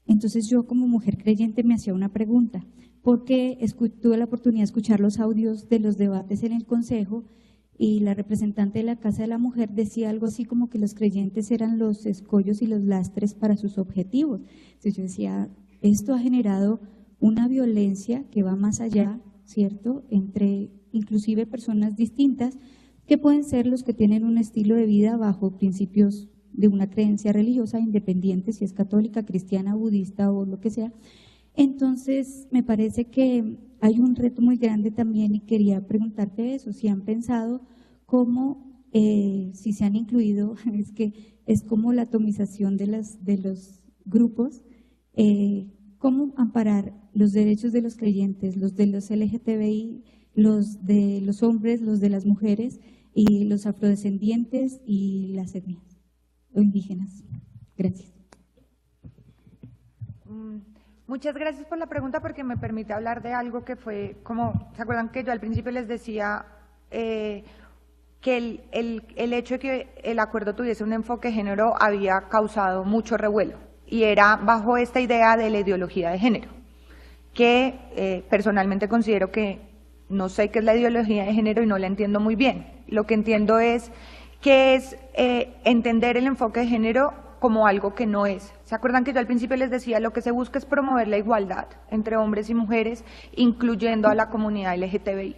Entonces yo como mujer creyente me hacía una pregunta, porque tuve la oportunidad de escuchar los audios de los debates en el Consejo y la representante de la Casa de la Mujer decía algo así como que los creyentes eran los escollos y los lastres para sus objetivos. Entonces yo decía, esto ha generado una violencia que va más allá, ¿cierto?, entre inclusive personas distintas que pueden ser los que tienen un estilo de vida bajo principios de una creencia religiosa independiente, si es católica, cristiana, budista o lo que sea. Entonces, me parece que hay un reto muy grande también y quería preguntarte eso, si han pensado cómo, si se han incluido, es que es como la atomización de los grupos, cómo amparar los derechos de los creyentes, los de los LGTBI, los de los hombres, los de las mujeres y los afrodescendientes y las etnias o indígenas. Gracias. Muchas gracias por la pregunta porque me permite hablar de algo que fue como, ¿se acuerdan que yo al principio les decía que el hecho de que el acuerdo tuviese un enfoque de género había causado mucho revuelo y era bajo esta idea de la ideología de género, que personalmente considero que no sé qué es la ideología de género y no la entiendo muy bien. Lo que entiendo es que es entender el enfoque de género como algo que no es. ¿Se acuerdan que yo al principio les decía lo que se busca es promover la igualdad entre hombres y mujeres, incluyendo a la comunidad LGTBI?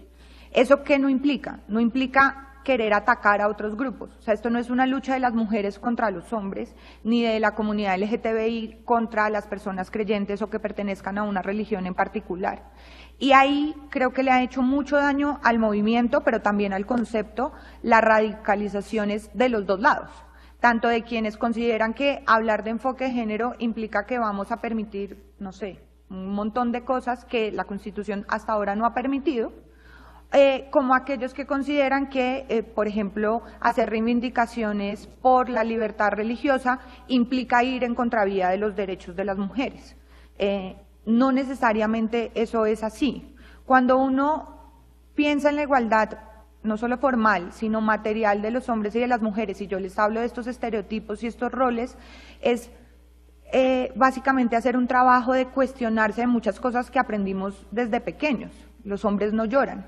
¿Eso qué no implica? No implica querer atacar a otros grupos. O sea, esto no es una lucha de las mujeres contra los hombres, ni de la comunidad LGTBI contra las personas creyentes o que pertenezcan a una religión en particular. Y ahí creo que le ha hecho mucho daño al movimiento, pero también al concepto, las radicalizaciones de los dos lados. Tanto de quienes consideran que hablar de enfoque de género implica que vamos a permitir, no sé, un montón de cosas que la Constitución hasta ahora no ha permitido, como aquellos que consideran que, por ejemplo, hacer reivindicaciones por la libertad religiosa implica ir en contravía de los derechos de las mujeres. No necesariamente eso es así. Cuando uno piensa en la igualdad, no solo formal, sino material de los hombres y de las mujeres, y yo les hablo de estos estereotipos y estos roles, es básicamente hacer un trabajo de cuestionarse de muchas cosas que aprendimos desde pequeños. Los hombres no lloran.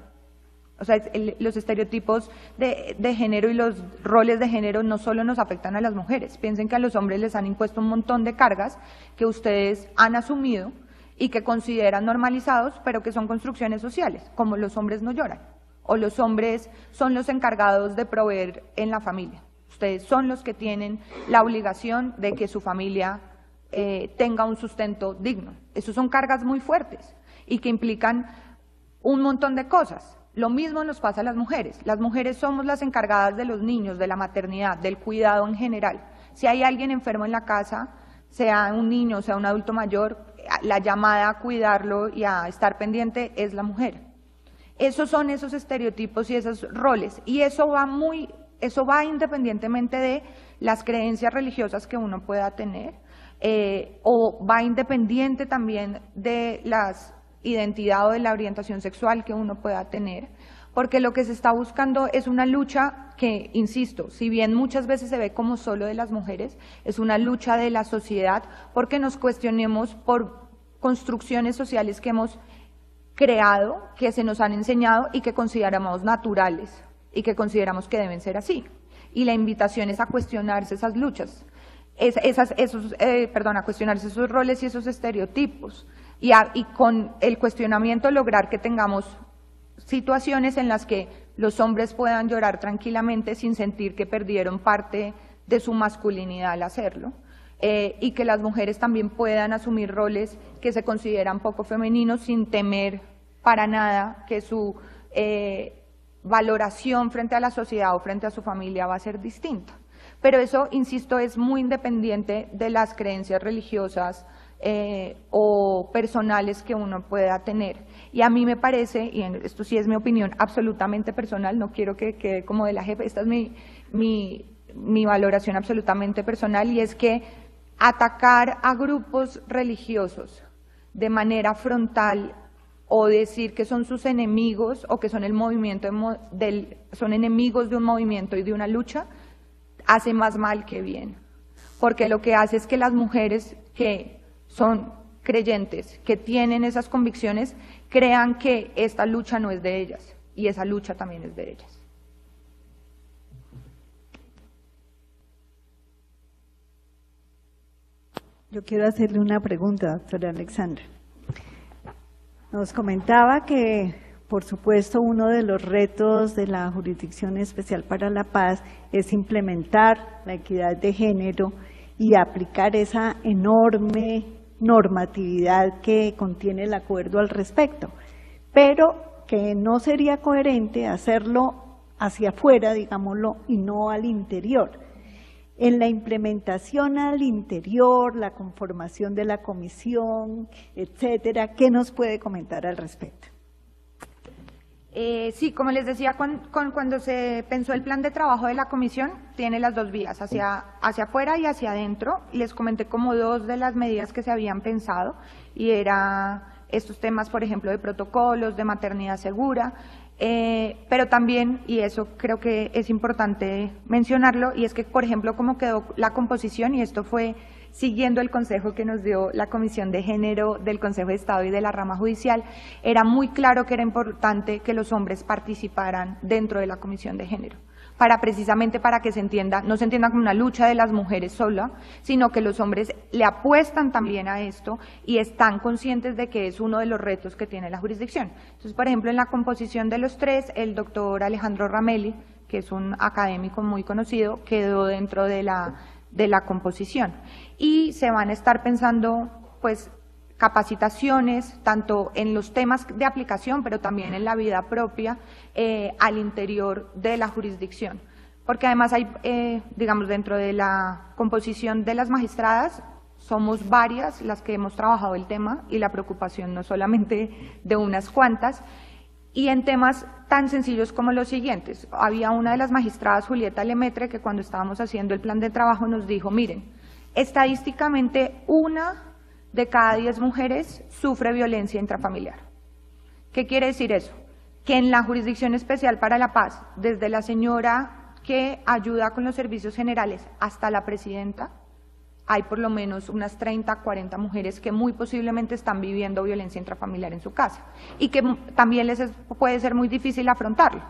O sea, los estereotipos de género y los roles de género no solo nos afectan a las mujeres. Piensen que a los hombres les han impuesto un montón de cargas que ustedes han asumido y que consideran normalizados, pero que son construcciones sociales, como los hombres no lloran. O los hombres son los encargados de proveer en la familia. Ustedes son los que tienen la obligación de que su familia tenga un sustento digno. Esas son cargas muy fuertes y que implican un montón de cosas. Lo mismo nos pasa a las mujeres. Las mujeres somos las encargadas de los niños, de la maternidad, del cuidado en general. Si hay alguien enfermo en la casa, sea un niño, sea un adulto mayor, la llamada a cuidarlo y a estar pendiente es la mujer. Esos son esos estereotipos y esos roles, y eso va independientemente de las creencias religiosas que uno pueda tener, o va independiente también de las identidad o de la orientación sexual que uno pueda tener, porque lo que se está buscando es una lucha que, insisto, si bien muchas veces se ve como solo de las mujeres, es una lucha de la sociedad porque nos cuestionemos por construcciones sociales que hemos creado, que se nos han enseñado y que consideramos naturales y que consideramos que deben ser así. Y la invitación es a cuestionarse esas luchas, a cuestionarse esos roles y esos estereotipos y con el cuestionamiento lograr que tengamos situaciones en las que los hombres puedan llorar tranquilamente sin sentir que perdieron parte de su masculinidad al hacerlo, y que las mujeres también puedan asumir roles que se consideran poco femeninos sin temer para nada que su valoración frente a la sociedad o frente a su familia va a ser distinta. Pero eso, insisto, es muy independiente de las creencias religiosas o personales que uno pueda tener. Y a mí me parece, y esto sí es mi opinión absolutamente personal, no quiero que quede como de la jefe, esta es mi valoración absolutamente personal, y es que atacar a grupos religiosos de manera frontal o decir que son sus enemigos o que son el movimiento son enemigos de un movimiento y de una lucha, hace más mal que bien, porque lo que hace es que las mujeres que son creyentes, que tienen esas convicciones, crean que esta lucha no es de ellas, y esa lucha también es de ellas. Yo quiero hacerle una pregunta, doctora Alexandra. Nos comentaba que, por supuesto, uno de los retos de la Jurisdicción Especial para la Paz es implementar la equidad de género y aplicar esa enorme normatividad que contiene el acuerdo al respecto, pero que no sería coherente hacerlo hacia afuera, digámoslo, y no al interior. En la implementación al interior, la conformación de la comisión, etcétera, ¿qué nos puede comentar al respecto? Sí, como les decía, cuando se pensó el plan de trabajo de la comisión, tiene las dos vías, hacia afuera y hacia adentro. Les comenté como dos de las medidas que se habían pensado, y era estos temas, por ejemplo, de protocolos, de maternidad segura, pero también, y eso creo que es importante mencionarlo, y es que, por ejemplo, cómo quedó la composición, y esto fue siguiendo el consejo que nos dio la Comisión de Género del Consejo de Estado y de la rama judicial, era muy claro que era importante que los hombres participaran dentro de la Comisión de Género, precisamente para que no se entienda como una lucha de las mujeres sola, sino que los hombres le apuestan también a esto y están conscientes de que es uno de los retos que tiene la jurisdicción. Entonces, por ejemplo, en la composición de los tres, el doctor Alejandro Ramelli, que es un académico muy conocido, quedó dentro de la composición. Y se van a estar pensando, pues, capacitaciones, tanto en los temas de aplicación, pero también en la vida propia, al interior de la jurisdicción. Porque además hay, digamos, dentro de la composición de las magistradas, somos varias las que hemos trabajado el tema, y la preocupación no solamente de unas cuantas, y en temas tan sencillos como los siguientes. Había una de las magistradas, Julieta Lemetre, que cuando estábamos haciendo el plan de trabajo nos dijo, miren, estadísticamente 1 de cada 10 mujeres sufre violencia intrafamiliar. ¿Qué quiere decir eso? Que en la Jurisdicción Especial para la Paz, desde la señora que ayuda con los servicios generales hasta la presidenta, hay por lo menos unas 30, 40 mujeres que muy posiblemente están viviendo violencia intrafamiliar en su casa, y que también puede ser muy difícil afrontarlo,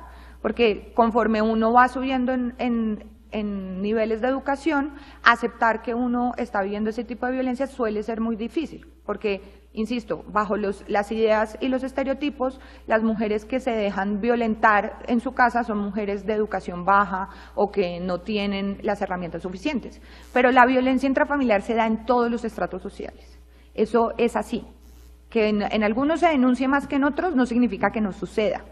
porque conforme uno va subiendo en niveles de educación, aceptar que uno está viviendo ese tipo de violencia suele ser muy difícil, porque, insisto, bajo las ideas y los estereotipos, las mujeres que se dejan violentar en su casa son mujeres de educación baja o que no tienen las herramientas suficientes. Pero la violencia intrafamiliar se da en todos los estratos sociales. Eso es así. Que en algunos se denuncie más que en otros no significa que no suceda.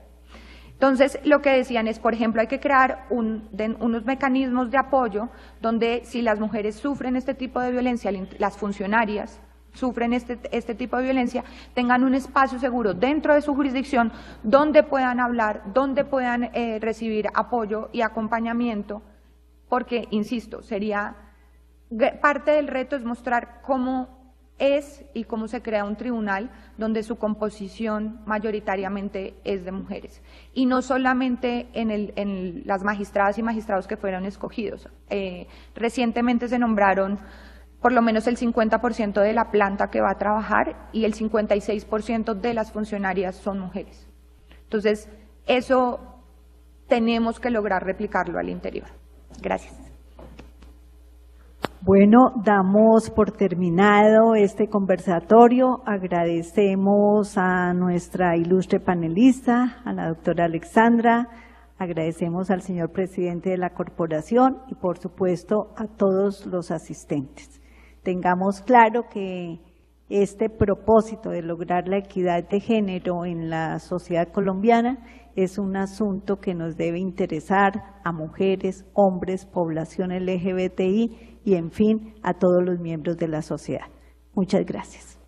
Entonces, lo que decían es, por ejemplo, hay que crear unos mecanismos de apoyo donde si las mujeres sufren este tipo de violencia, las funcionarias sufren este tipo de violencia, tengan un espacio seguro dentro de su jurisdicción donde puedan hablar, donde puedan recibir apoyo y acompañamiento, porque, insisto, parte del reto es mostrar cómo es y cómo se crea un tribunal donde su composición mayoritariamente es de mujeres. Y no solamente en las magistradas y magistrados que fueron escogidos. Recientemente se nombraron por lo menos el 50% de la planta que va a trabajar y el 56% de las funcionarias son mujeres. Entonces, eso tenemos que lograr replicarlo al interior. Gracias. Bueno, damos por terminado este conversatorio. Agradecemos a nuestra ilustre panelista, a la doctora Alexandra, agradecemos al señor presidente de la corporación y por supuesto a todos los asistentes. Tengamos claro que este propósito de lograr la equidad de género en la sociedad colombiana es un asunto que nos debe interesar a mujeres, hombres, población LGBTI y, en fin, a todos los miembros de la sociedad. Muchas gracias.